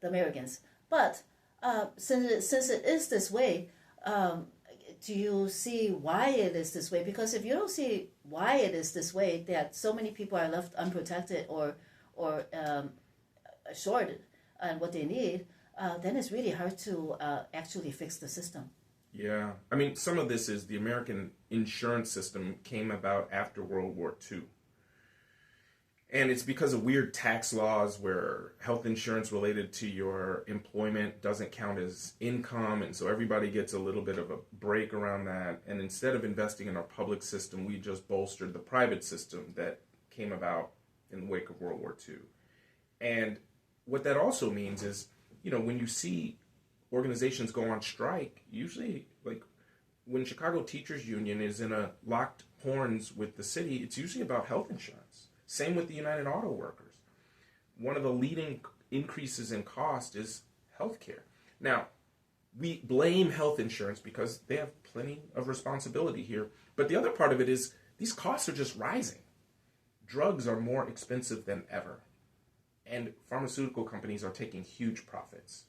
Americans. But since it is this way, do you see why it is this way? Because if you don't see why it is this way, that so many people are left unprotected or short on what they need, then it's really hard to actually fix the system. Yeah. I mean, some of this is the American insurance system came about after World War II. And it's because of weird tax laws where health insurance related to your employment doesn't count as income. And so everybody gets a little bit of a break around that. And instead of investing in our public system, we just bolstered the private system that came about in the wake of World War II. And what that also means is, when you see organizations go on strike, usually like when Chicago Teachers Union is in a locked horns with the city, it's usually about health insurance. Same with the United Auto Workers. One of the leading increases in cost is healthcare. Now, we blame health insurance because they have plenty of responsibility here. But the other part of it is these costs are just rising. Drugs are more expensive than ever. And pharmaceutical companies are taking huge profits.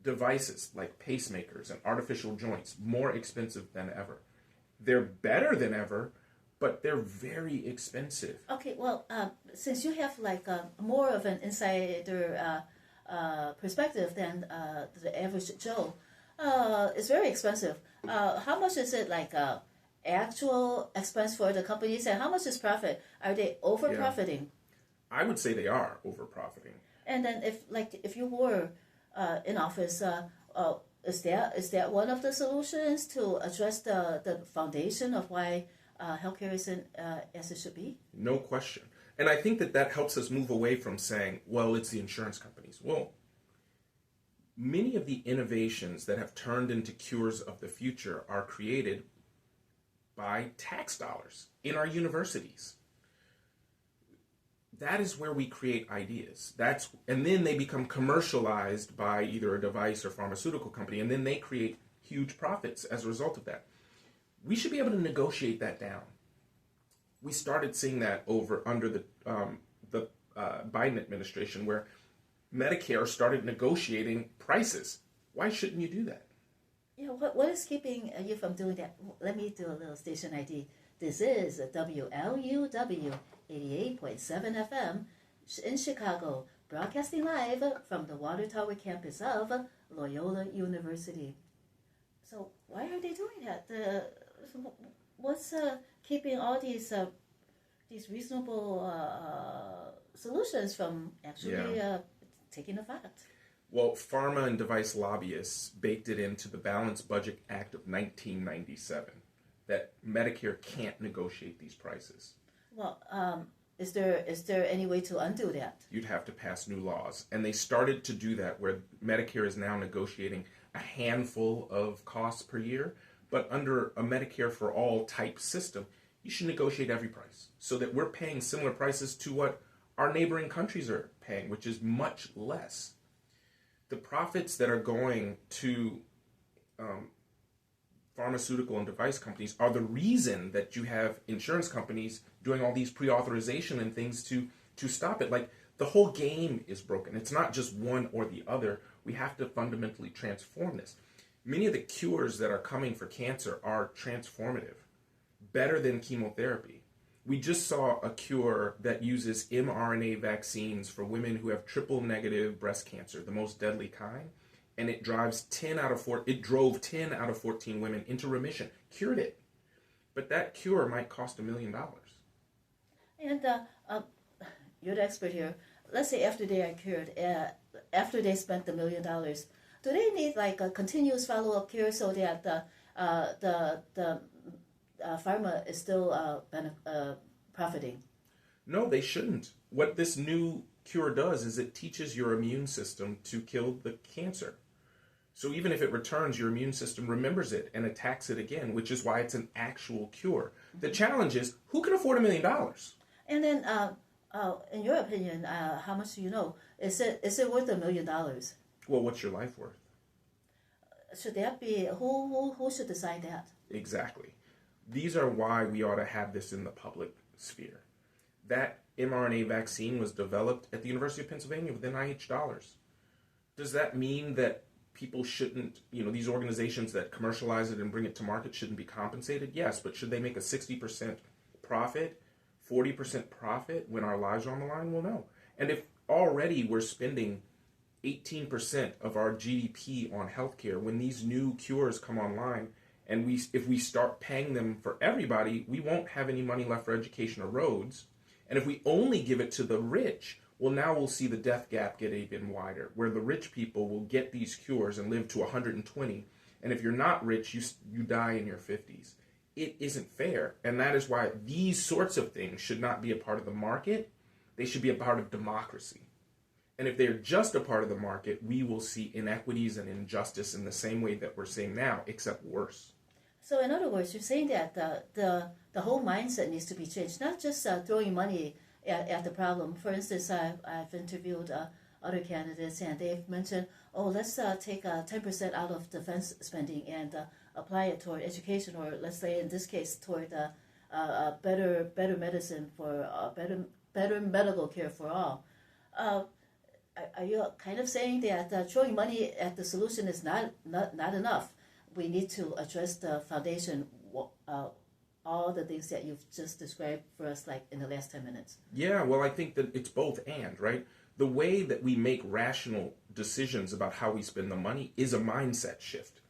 Devices like pacemakers and artificial joints, more expensive than ever. They're better than ever, but they're very expensive. Okay, well, since you have like more of an insider perspective than the average Joe, it's very expensive. How much is it like actual expense for the companies, and how much is profit? Are they over profiting? I would say they are over profiting. And then if you were in office, is that one of the solutions to address the foundation of why healthcare isn't as it should be? No question. And I think that helps us move away from saying, well, it's the insurance companies. Well, many of the innovations that have turned into cures of the future are created by tax dollars in our universities. That is where we create ideas. And then they become commercialized by either a device or pharmaceutical company, and then they create huge profits as a result of that. We should be able to negotiate that down. We started seeing that under the Biden administration, where Medicare started negotiating prices. Why shouldn't you do that? What is keeping you from doing that? Let me do a little station ID. This is WLUW 88.7 FM in Chicago, broadcasting live from the Water Tower campus of Loyola University. So why are they doing that? What's keeping all these reasonable solutions from actually taking effect? Well, pharma and device lobbyists baked it into the Balanced Budget Act of 1997 that Medicare can't negotiate these prices. Well, is there any way to undo that? You'd have to pass new laws. And they started to do that where Medicare is now negotiating a handful of costs per year. But under a Medicare for all type system, you should negotiate every price so that we're paying similar prices to what our neighboring countries are paying, which is much less. The profits that are going to pharmaceutical and device companies are the reason that you have insurance companies doing all these pre-authorization and things to stop it. Like, the whole game is broken. It's not just one or the other. We have to fundamentally transform this. Many of the cures that are coming for cancer are transformative, better than chemotherapy. We just saw a cure that uses mRNA vaccines for women who have triple negative breast cancer, the most deadly kind, and it drove 10 out of 14 women into remission, cured it. But that cure might cost $1 million. And you're the expert here. Let's say after they are cured, after they spent $1 million, do they need like a continuous follow-up cure so that the pharma is still profiting? No, they shouldn't. What this new cure does is it teaches your immune system to kill the cancer. So even if it returns, your immune system remembers it and attacks it again, which is why it's an actual cure. The challenge is, who can afford $1 million? And then, in your opinion, how much do you know? Is it worth $1 million? Well, what's your life worth? Should that be who should decide that? Exactly. These are why we ought to have this in the public sphere. That mRNA vaccine was developed at the University of Pennsylvania with NIH dollars. Does that mean that people shouldn't, these organizations that commercialize it and bring it to market shouldn't be compensated? Yes, but should they make a 60% profit, 40% profit when our lives are on the line? Well, no. And if already we're spending 18% of our GDP on healthcare, when these new cures come online, and if we start paying them for everybody, we won't have any money left for education or roads. And if we only give it to the rich, well, now we'll see the death gap get even wider, where the rich people will get these cures and live to 120. And if you're not rich, you die in your 50s. It isn't fair. And that is why these sorts of things should not be a part of the market. They should be a part of democracy. And if they're just a part of the market, we will see inequities and injustice in the same way that we're seeing now, except worse. So in other words, you're saying that the whole mindset needs to be changed, not just throwing money at the problem. For instance, I've interviewed other candidates, and they've mentioned, let's take 10% out of defense spending and apply it toward education, or let's say in this case toward better medicine for better medical care for all. Are you kind of saying that throwing money at the solution is not enough? We need to address the foundation, all the things that you've just described for us, like in the last 10 minutes. Yeah, well, I think that it's both and, right? The way that we make rational decisions about how we spend the money is a mindset shift.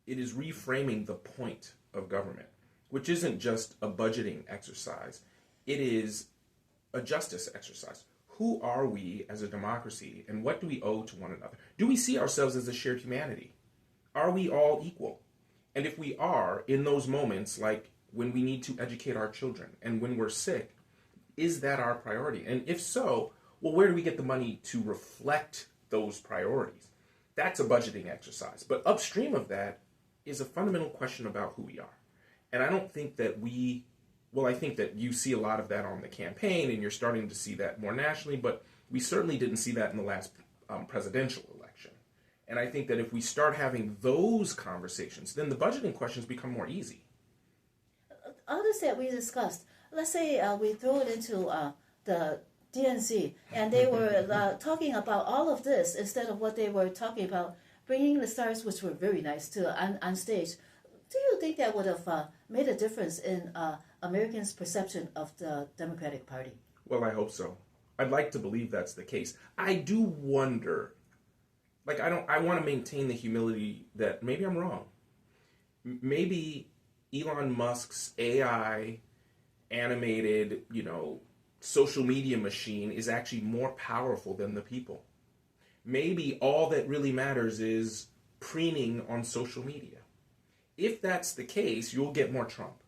It is reframing the point of government, which isn't just a budgeting exercise. It is a justice exercise. Who are we as a democracy, and what do we owe to one another? Do we see ourselves as a shared humanity? Are we all equal? And if we are, in those moments, like when we need to educate our children and when we're sick, is that our priority? And if so, well, where do we get the money to reflect those priorities? That's a budgeting exercise. But upstream of that is a fundamental question about who we are. And I don't think that I think that you see a lot of that on the campaign, and you're starting to see that more nationally, but we certainly didn't see that in the last presidential election. And I think that if we start having those conversations, then the budgeting questions become more easy. Others that we discussed, let's say we throw it into the DNC, and they were talking about all of this instead of what they were talking about, bringing the stars, which were very nice, on stage. Do you think that would have made a difference in Americans' perception of the Democratic Party? Well, I hope so. I'd like to believe that's the case. I do wonder, like, I want to maintain the humility that maybe I'm wrong. Maybe Elon Musk's AI animated, social media machine is actually more powerful than the people. Maybe all that really matters is preening on social media. If that's the case, you'll get more Trump.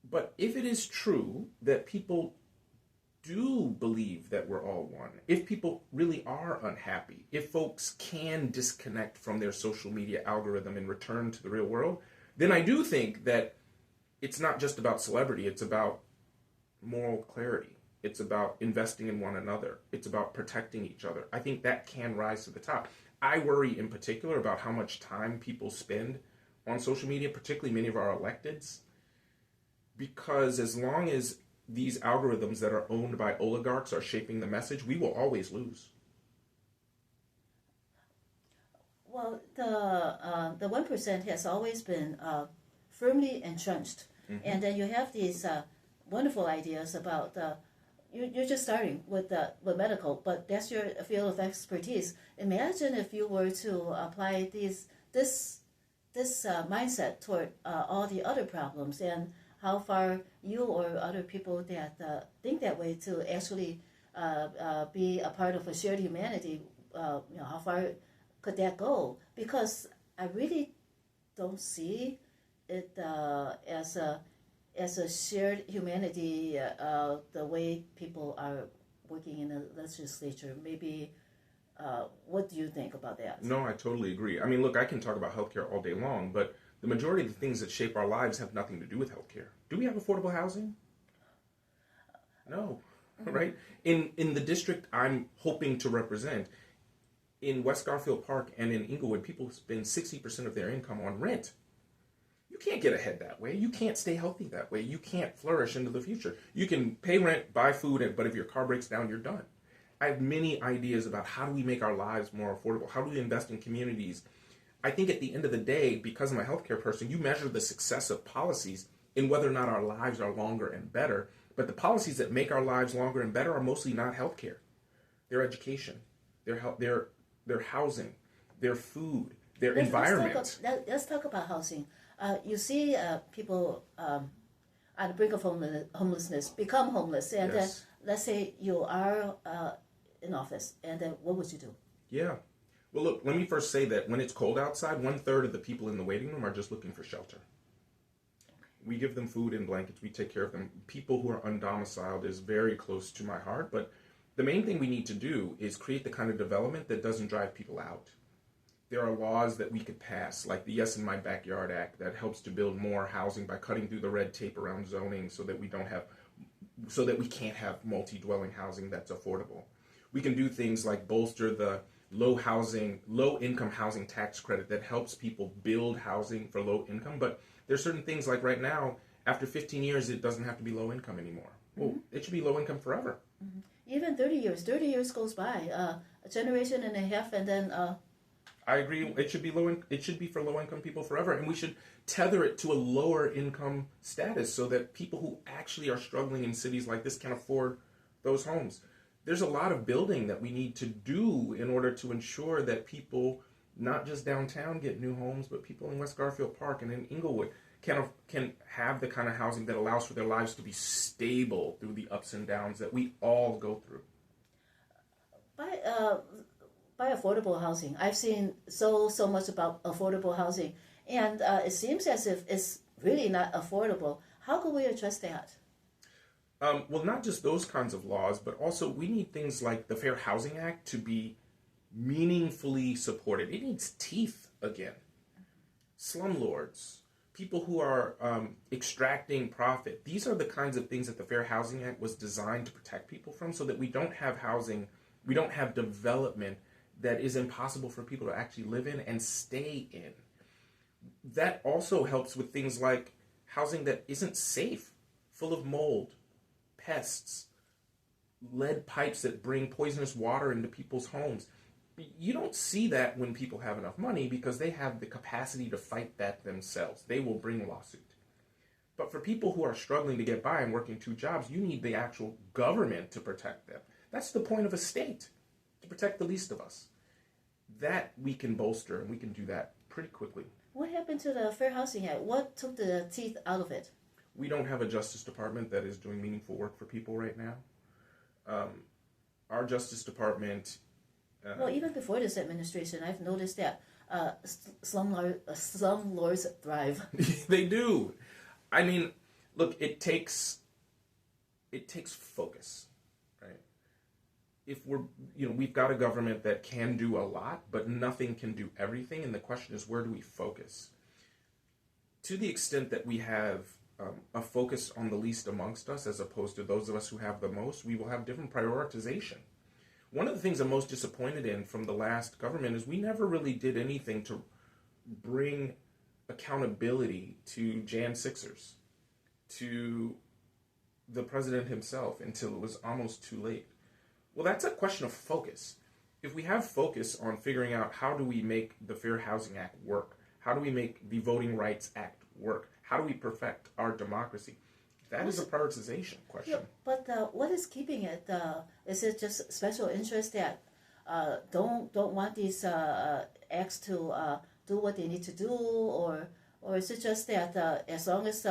But if it is true that people do believe that we're all one, if people really are unhappy, if folks can disconnect from their social media algorithm and return to the real world, then I do think that it's not just about celebrity, it's about moral clarity. It's about investing in one another. It's about protecting each other. I think that can rise to the top. I worry in particular about how much time people spend on social media, particularly many of our electeds, because as long as these algorithms that are owned by oligarchs are shaping the message, we will always lose. Well, the 1% has always been firmly entrenched, and then you have these wonderful ideas about you're just starting with medical, but that's your field of expertise. Imagine if you were to apply this mindset toward all the other problems, and how far you or other people that think that way to actually be a part of a shared humanity, how far could that go? Because I really don't see it as a shared humanity the way people are working in the legislature. Maybe, what do you think about that? No, I totally agree. I mean, look, I can talk about healthcare all day long, but the majority of the things that shape our lives have nothing to do with healthcare. Do we have affordable housing? No, right? In the district I'm hoping to represent, in West Garfield Park and in Inglewood, people spend 60% of their income on rent. You can't get ahead that way. You can't stay healthy that way. You can't flourish into the future. You can pay rent, buy food, but if your car breaks down, you're done. I have many ideas about how do we make our lives more affordable? How do we invest in communities? I think at the end of the day, because I'm a healthcare person, you measure the success of policies in whether or not our lives are longer and better. But the policies that make our lives longer and better are mostly not healthcare. They're education, their housing, their food, their environment. Let's talk about housing. You see people on the brink of homelessness become homeless, and Yes. Let's say you are in office, and then what would you do? Yeah. Well, look, let me first say that when it's cold outside, 1/3 of the people in the waiting room are just looking for shelter. We give them food and blankets. We take care of them. People who are undomiciled is very close to my heart, but the main thing we need to do is create the kind of development that doesn't drive people out. There are laws that we could pass, like the Yes in My Backyard Act, that helps to build more housing by cutting through the red tape around zoning so that we can't have multi-dwelling housing that's affordable. We can do things like bolster the low-income housing tax credit that helps people build housing for low income. But there's certain things like right now, after 15 years, it doesn't have to be low income anymore. Well, it should be low income forever. Even 30 years. 30 years goes by, a generation and a half, and then... I agree. It should be for low income people forever, and we should tether it to a lower income status so that people who actually are struggling in cities like this can afford those homes. There's a lot of building that we need to do in order to ensure that people, not just downtown, get new homes, but people in West Garfield Park and in Inglewood can have the kind of housing that allows for their lives to be stable through the ups and downs that we all go through. By affordable housing, I've seen so much about affordable housing, and it seems as if it's really not affordable. How can we address that? Well, not just those kinds of laws, but also we need things like the Fair Housing Act to be meaningfully supported. It needs teeth again. Slumlords, people who are extracting profit. These are the kinds of things that the Fair Housing Act was designed to protect people from, so that we don't have housing, we don't have development that is impossible for people to actually live in and stay in. That also helps with things like housing that isn't safe, full of mold, pests, lead pipes that bring poisonous water into people's homes. You don't see that when people have enough money because they have the capacity to fight that themselves. They will bring a lawsuit. But for people who are struggling to get by and working 2 jobs, you need the actual government to protect them. That's the point of a state, to protect the least of us. That we can bolster, and we can do that pretty quickly. What happened to the Fair Housing Act? What took the teeth out of it? We don't have a Justice Department that is doing meaningful work for people right now. Our Justice Department... well, even before this administration, I've noticed that slumlords thrive. They do. I mean, look, it takes focus, right? If we've got a government that can do a lot, but nothing can do everything, and the question is, where do we focus? To the extent that we have a focus on the least amongst us, as opposed to those of us who have the most, we will have different prioritization. One of the things I'm most disappointed in from the last government is we never really did anything to bring accountability to Jan 6ers, to the president himself, until it was almost too late. Well, that's a question of focus. If we have focus on figuring out how do we make the Fair Housing Act work, how do we make the Voting Rights Act work, how do we perfect our democracy, that is a prioritization question. Yeah, but what is keeping it? Is it just special interests that don't want these acts to do what they need to do, or is it just that as long as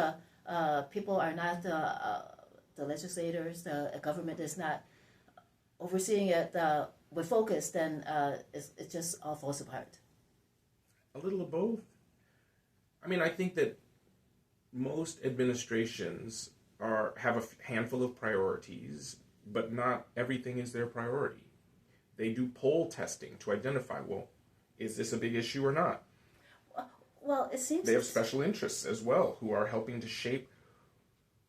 people are not the legislators, the government is not overseeing it with focus, then it just all falls apart? A little of both. I mean, I think that most administrations have a handful of priorities, but not everything is their priority. They do poll testing to identify, well, is this a big issue or not? Well, it seems they have special interests as well who are helping to shape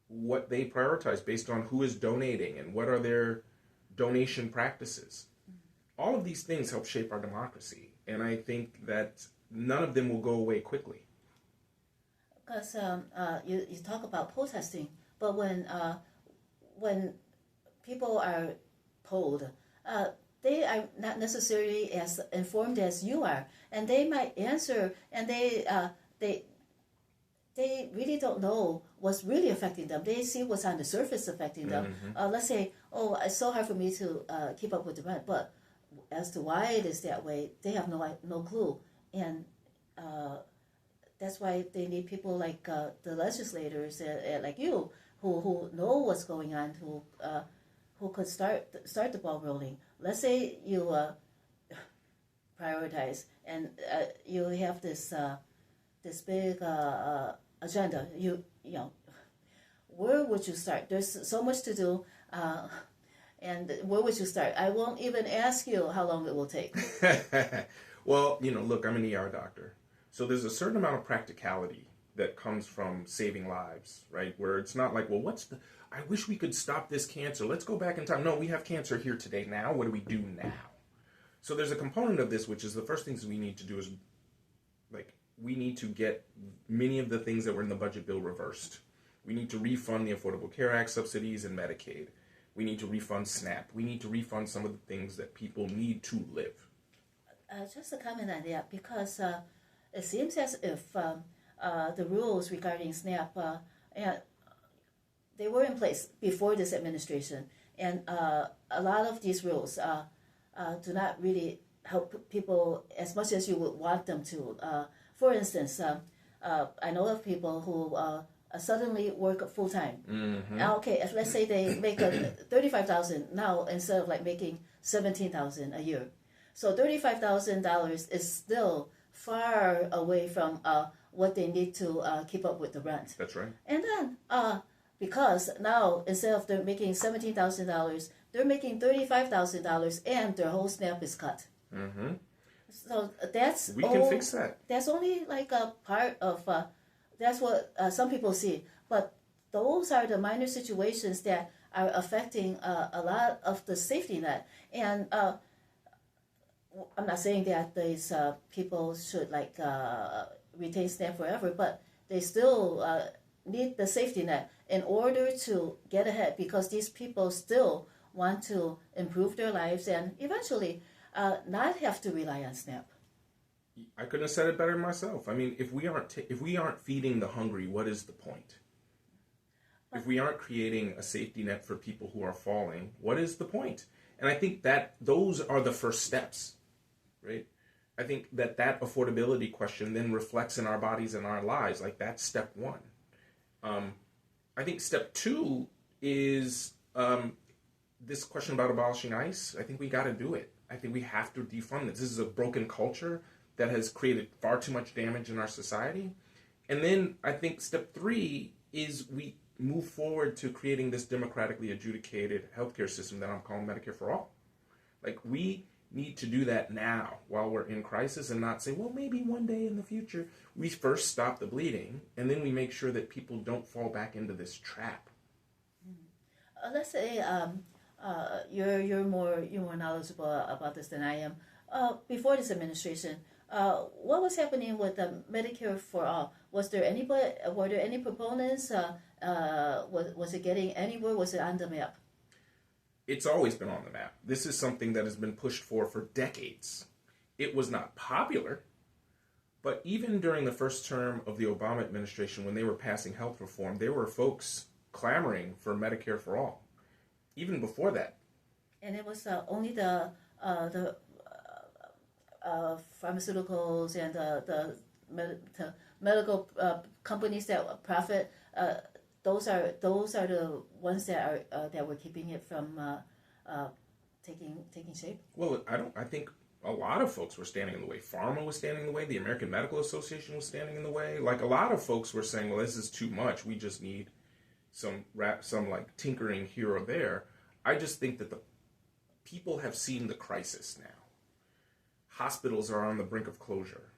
what they prioritize based on who is donating and what are their donation practices. All of these things help shape our democracy, and I think that none of them will go away quickly. Because you talk about poll testing, but when people are polled, they are not necessarily as informed as you are, and they might answer, and they really don't know what's really affecting them. They see what's on the surface affecting them. Mm-hmm. Let's say, oh, it's so hard for me to keep up with the rent, but as to why it is that way, they have no clue, and that's why they need people like the legislators, like you, who know what's going on, who could start the ball rolling. Let's say you prioritize, and you have this big agenda. You know, where would you start? There's so much to do, and where would you start? I won't even ask you how long it will take. Well, look, I'm an ER doctor. So there's a certain amount of practicality that comes from saving lives, right? Where it's not like, well, I wish we could stop this cancer. Let's go back in time. No, we have cancer here today now. What do we do now? So there's a component of this, which is the first things we need to do is, we need to get many of the things that were in the budget bill reversed. We need to refund the Affordable Care Act subsidies and Medicaid. We need to refund SNAP. We need to refund some of the things that people need to live. Just a comment on that, because it seems as if the rules regarding SNAP, they were in place before this administration, and a lot of these rules do not really help people as much as you would want them to. For instance, I know of people who suddenly work full-time. Mm-hmm. Okay, let's say they make $35,000 now instead of making $17,000 a year. So $35,000 is still far away from what they need to keep up with the rent. That's right. And then, because now instead of they're making $17,000, they're making $35,000, and their whole SNAP is cut. Mm-hmm. So we can fix that. That's only a part of. That's what some people see, but those are the minor situations that are affecting a lot of the safety net. And I'm not saying that these people should retain SNAP forever, but they still need the safety net in order to get ahead, because these people still want to improve their lives and eventually not have to rely on SNAP. I couldn't have said it better myself. I mean, if we aren't feeding the hungry, what is the point? If we aren't creating a safety net for people who are falling, what is the point? And I think that those are the first steps, right? I think that affordability question then reflects in our bodies and our lives. Like, that's step one. I think step two is this question about abolishing ICE. I think we got to do it. I think we have to defund this. This is a broken culture that has created far too much damage in our society. And then I think step three is we move forward to creating this democratically adjudicated healthcare system that I'm calling Medicare for all. Like, we need to do that now while we're in crisis and not say, well, maybe one day in the future. We first stop the bleeding, and then we make sure that people don't fall back into this trap. Let's say you're more knowledgeable about this than I am. Before this administration, what was happening with Medicare for all? Were there any proponents? Was it getting anywhere? Was it on the map? It's always been on the map. This is something that has been pushed for decades. It was not popular, but even during the first term of the Obama administration, when they were passing health reform, there were folks clamoring for Medicare for all. Even before that. And it was only the pharmaceuticals and the medical companies that profit. Those are the ones that were keeping it from taking shape. Well, I think a lot of folks were standing in the way. Pharma was standing in the way. The American Medical Association was standing in the way. Like, a lot of folks were saying, well, this is too much. We just need some like tinkering here or there. I just think that the people have seen the crisis now. Hospitals are on the brink of closure.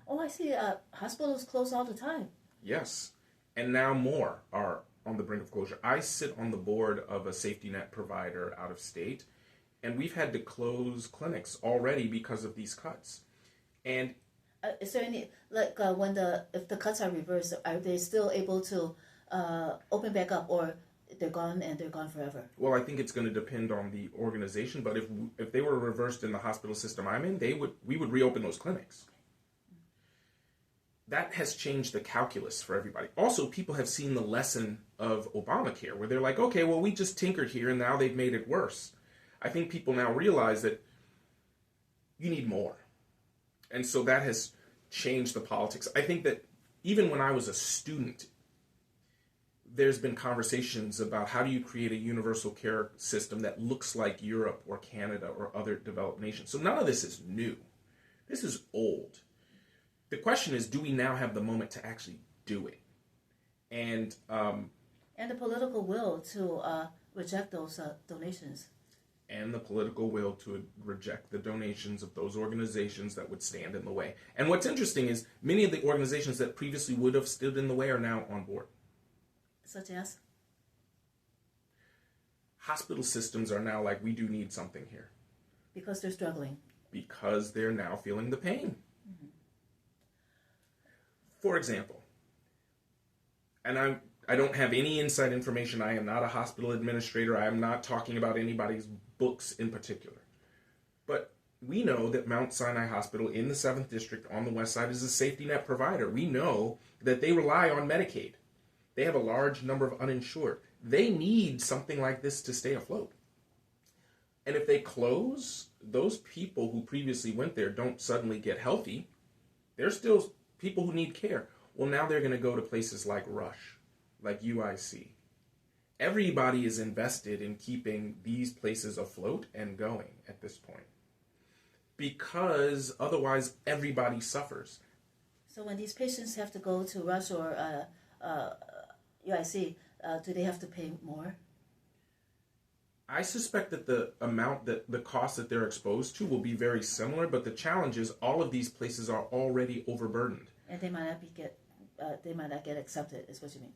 Oh, I see. Hospitals close all the time. Yes. And now more are on the brink of closure. I sit on the board of a safety net provider out of state, and we've had to close clinics already because of these cuts. And is there any, like, if the cuts are reversed, are they still able to open back up, or they're gone and they're gone forever? Well, I think it's going to depend on the organization, but if they were reversed in the hospital system I'm in, we would reopen those clinics. That has changed the calculus for everybody. Also, people have seen the lesson of Obamacare, where they're like, okay, well, we just tinkered here and now they've made it worse. I think people now realize that you need more. And so that has changed the politics. I think that even when I was a student, there's been conversations about how do you create a universal care system that looks like Europe or Canada or other developed nations. So none of this is new. This is old. The question is, do we now have the moment to actually do it? And the political will to reject those donations. And the political will to reject the donations of those organizations that would stand in the way. And what's interesting is many of the organizations that previously would have stood in the way are now on board. Such as? Hospital systems are now like, we do need something here. Because they're struggling. Because they're now feeling the pain. Mm-hmm. For example, and I don't have any inside information. I am not a hospital administrator. I am not talking about anybody's books in particular. But we know that Mount Sinai Hospital in the 7th District on the west side is a safety net provider. We know that they rely on Medicaid. They have a large number of uninsured. They need something like this to stay afloat. And if they close, those people who previously went there don't suddenly get healthy. They're still people who need care. Well, now they're going to go to places like Rush, like UIC. Everybody is invested in keeping these places afloat and going at this point, because otherwise everybody suffers. So when these patients have to go to Rush or UIC, do they have to pay more? I suspect that the amount, that the cost that they're exposed to will be very similar, but the challenge is all of these places are already overburdened. And they might not get accepted, is what you mean?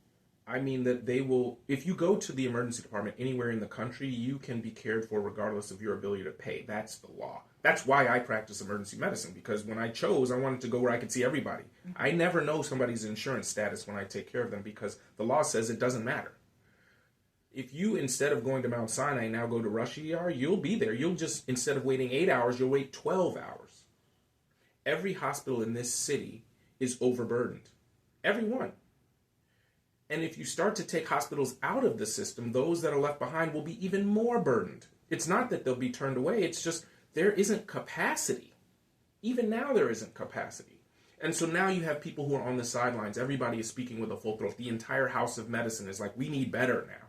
I mean that they will, if you go to the emergency department anywhere in the country, you can be cared for regardless of your ability to pay. That's the law. That's why I practice emergency medicine, because when I chose, I wanted to go where I could see everybody. Mm-hmm. I never know somebody's insurance status when I take care of them, because the law says it doesn't matter. If you, instead of going to Mount Sinai, now go to Rush ER, you'll be there. You'll just, instead of waiting 8 hours, you'll wait 12 hours. Every hospital in this city is overburdened. Every one. And if you start to take hospitals out of the system, those that are left behind will be even more burdened. It's not that they'll be turned away, it's just there isn't capacity. Even now there isn't capacity. And so now you have people who are on the sidelines. Everybody is speaking with a full throat. The entire house of medicine is like, we need better now.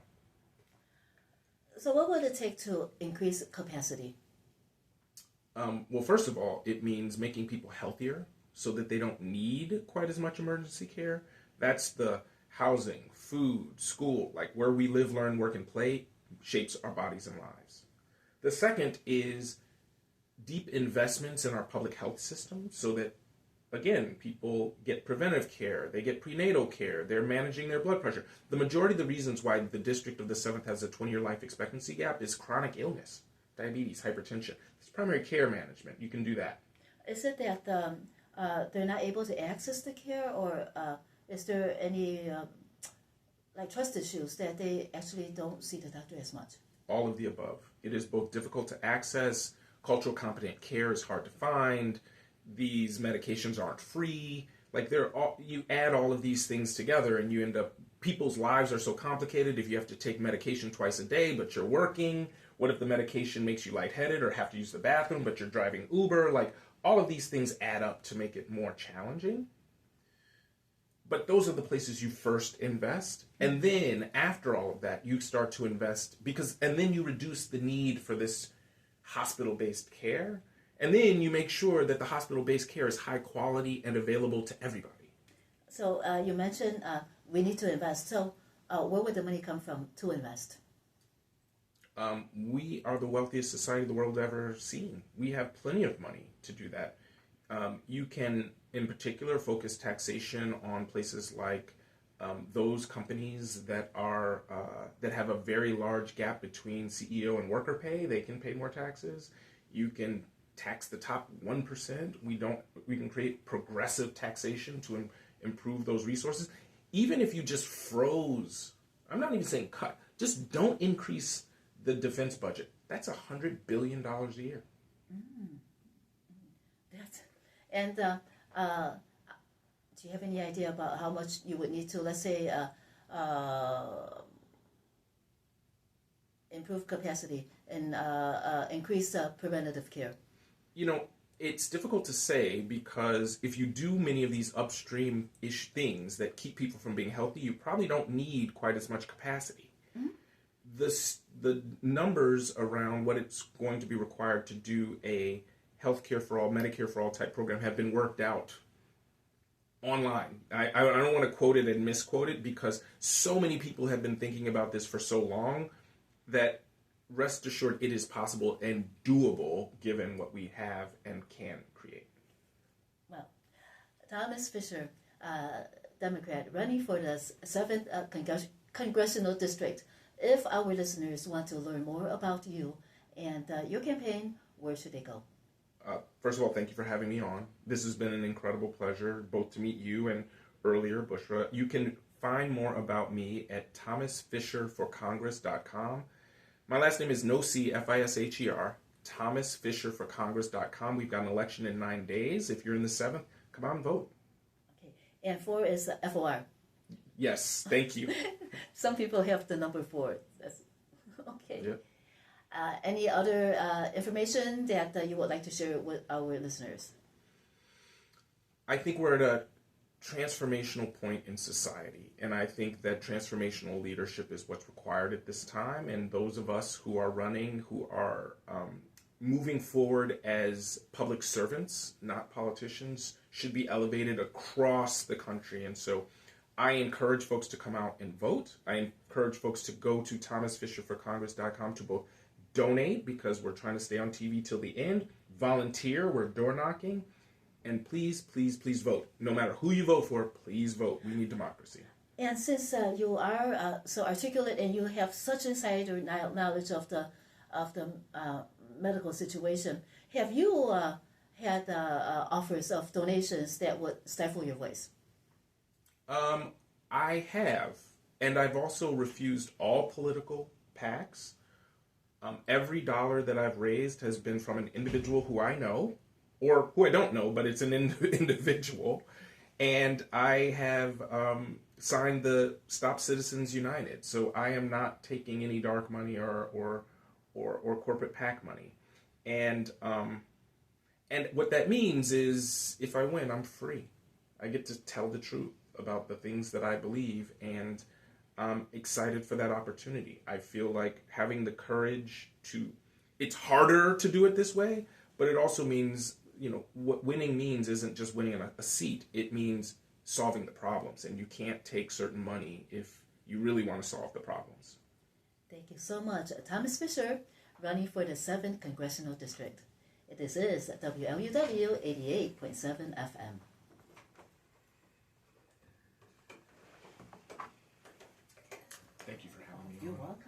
So what would it take to increase capacity? Well, first of all, it means making people healthier so that they don't need quite as much emergency care. That's the housing, food, school, like where we live, learn, work, and play shapes our bodies and lives. The second is deep investments in our public health system so that, again, people get preventive care, they get prenatal care, they're managing their blood pressure. The majority of the reasons why the District of the 7th has a 20-year life expectancy gap is chronic illness, diabetes, hypertension. It's primary care management. You can do that. Is it that they're not able to access the care, or is there any like trust issues that they actually don't see the doctor as much? All of the above. It is both difficult to access, cultural competent care is hard to find, these medications aren't free. Like you add all of these things together and you end up, people's lives are so complicated. If you have to take medication twice a day, but you're working, what if the medication makes you lightheaded or have to use the bathroom, but you're driving Uber? Like all of these things add up to make it more challenging. But those are the places you first invest. And then after all of that, you start to invest and then you reduce the need for this hospital-based care. And then you make sure that the hospital-based care is high quality and available to everybody. So you mentioned we need to invest. So where would the money come from to invest? We are the wealthiest society the world ever seen. We have plenty of money to do that. You can, in particular, focus taxation on places like those companies that are that have a very large gap between CEO and worker pay. They can pay more taxes. You can tax the top 1%. We can create progressive taxation to improve those resources. Even if you just froze, I'm not even saying cut, just don't increase the defense budget. That's $100 billion a year. Do you have any idea about how much you would need to, let's say, improve capacity and increase preventative care? You know, it's difficult to say because if you do many of these upstream-ish things that keep people from being healthy, you probably don't need quite as much capacity. The numbers around what it's going to be required to do a healthcare for all, Medicare for all type program have been worked out online. I don't want to quote it and misquote it because so many people have been thinking about this for so long that rest assured it is possible and doable given what we have and can create. Well, Thomas Fischer, Democrat, running for the 7th Congressional District. If our listeners want to learn more about you and your campaign, where should they go? First of all, thank you for having me on. This has been an incredible pleasure, both to meet you and earlier, Bushra. You can find more about me at thomasfisherforcongress.com. My last name is no C, F-I-S-H-E-R, thomasfisherforcongress.com. We've got an election in 9 days. If you're in the 7th, come out and vote. Okay, and 4 is F-O-R. Yes, thank you. Some people have the number 4. Okay. Yeah. Any other information that you would like to share with our listeners? I think we're at a transformational point in society, and I think that transformational leadership is what's required at this time, and those of us who are running, who are moving forward as public servants, not politicians, should be elevated across the country. And so I encourage folks to come out and vote. I encourage folks to go to thomasfisherforcongress.com to both donate, because we're trying to stay on TV till the end, volunteer, we're door knocking, and please, please, please vote. No matter who you vote for, please vote. We need democracy. And since you are so articulate and you have such insider knowledge of the medical situation, have you had offers of donations that would stifle your voice? I have, and I've also refused all political PACs. Every dollar that I've raised has been from an individual who I know, or who I don't know, but it's an individual. And I have signed the Stop Citizens United, so I am not taking any dark money or corporate PAC money, and what that means is if I win, I'm free. I get to tell the truth about the things that I believe, and I'm excited for that opportunity. I feel like having the courage to. It's harder to do it this way, but it also means, what winning means isn't just winning a seat. It means solving the problems, and you can't take certain money if you really want to solve the problems. Thank you so much. Thomas Fischer, running for the 7th Congressional District. This is WLUW 88.7 FM.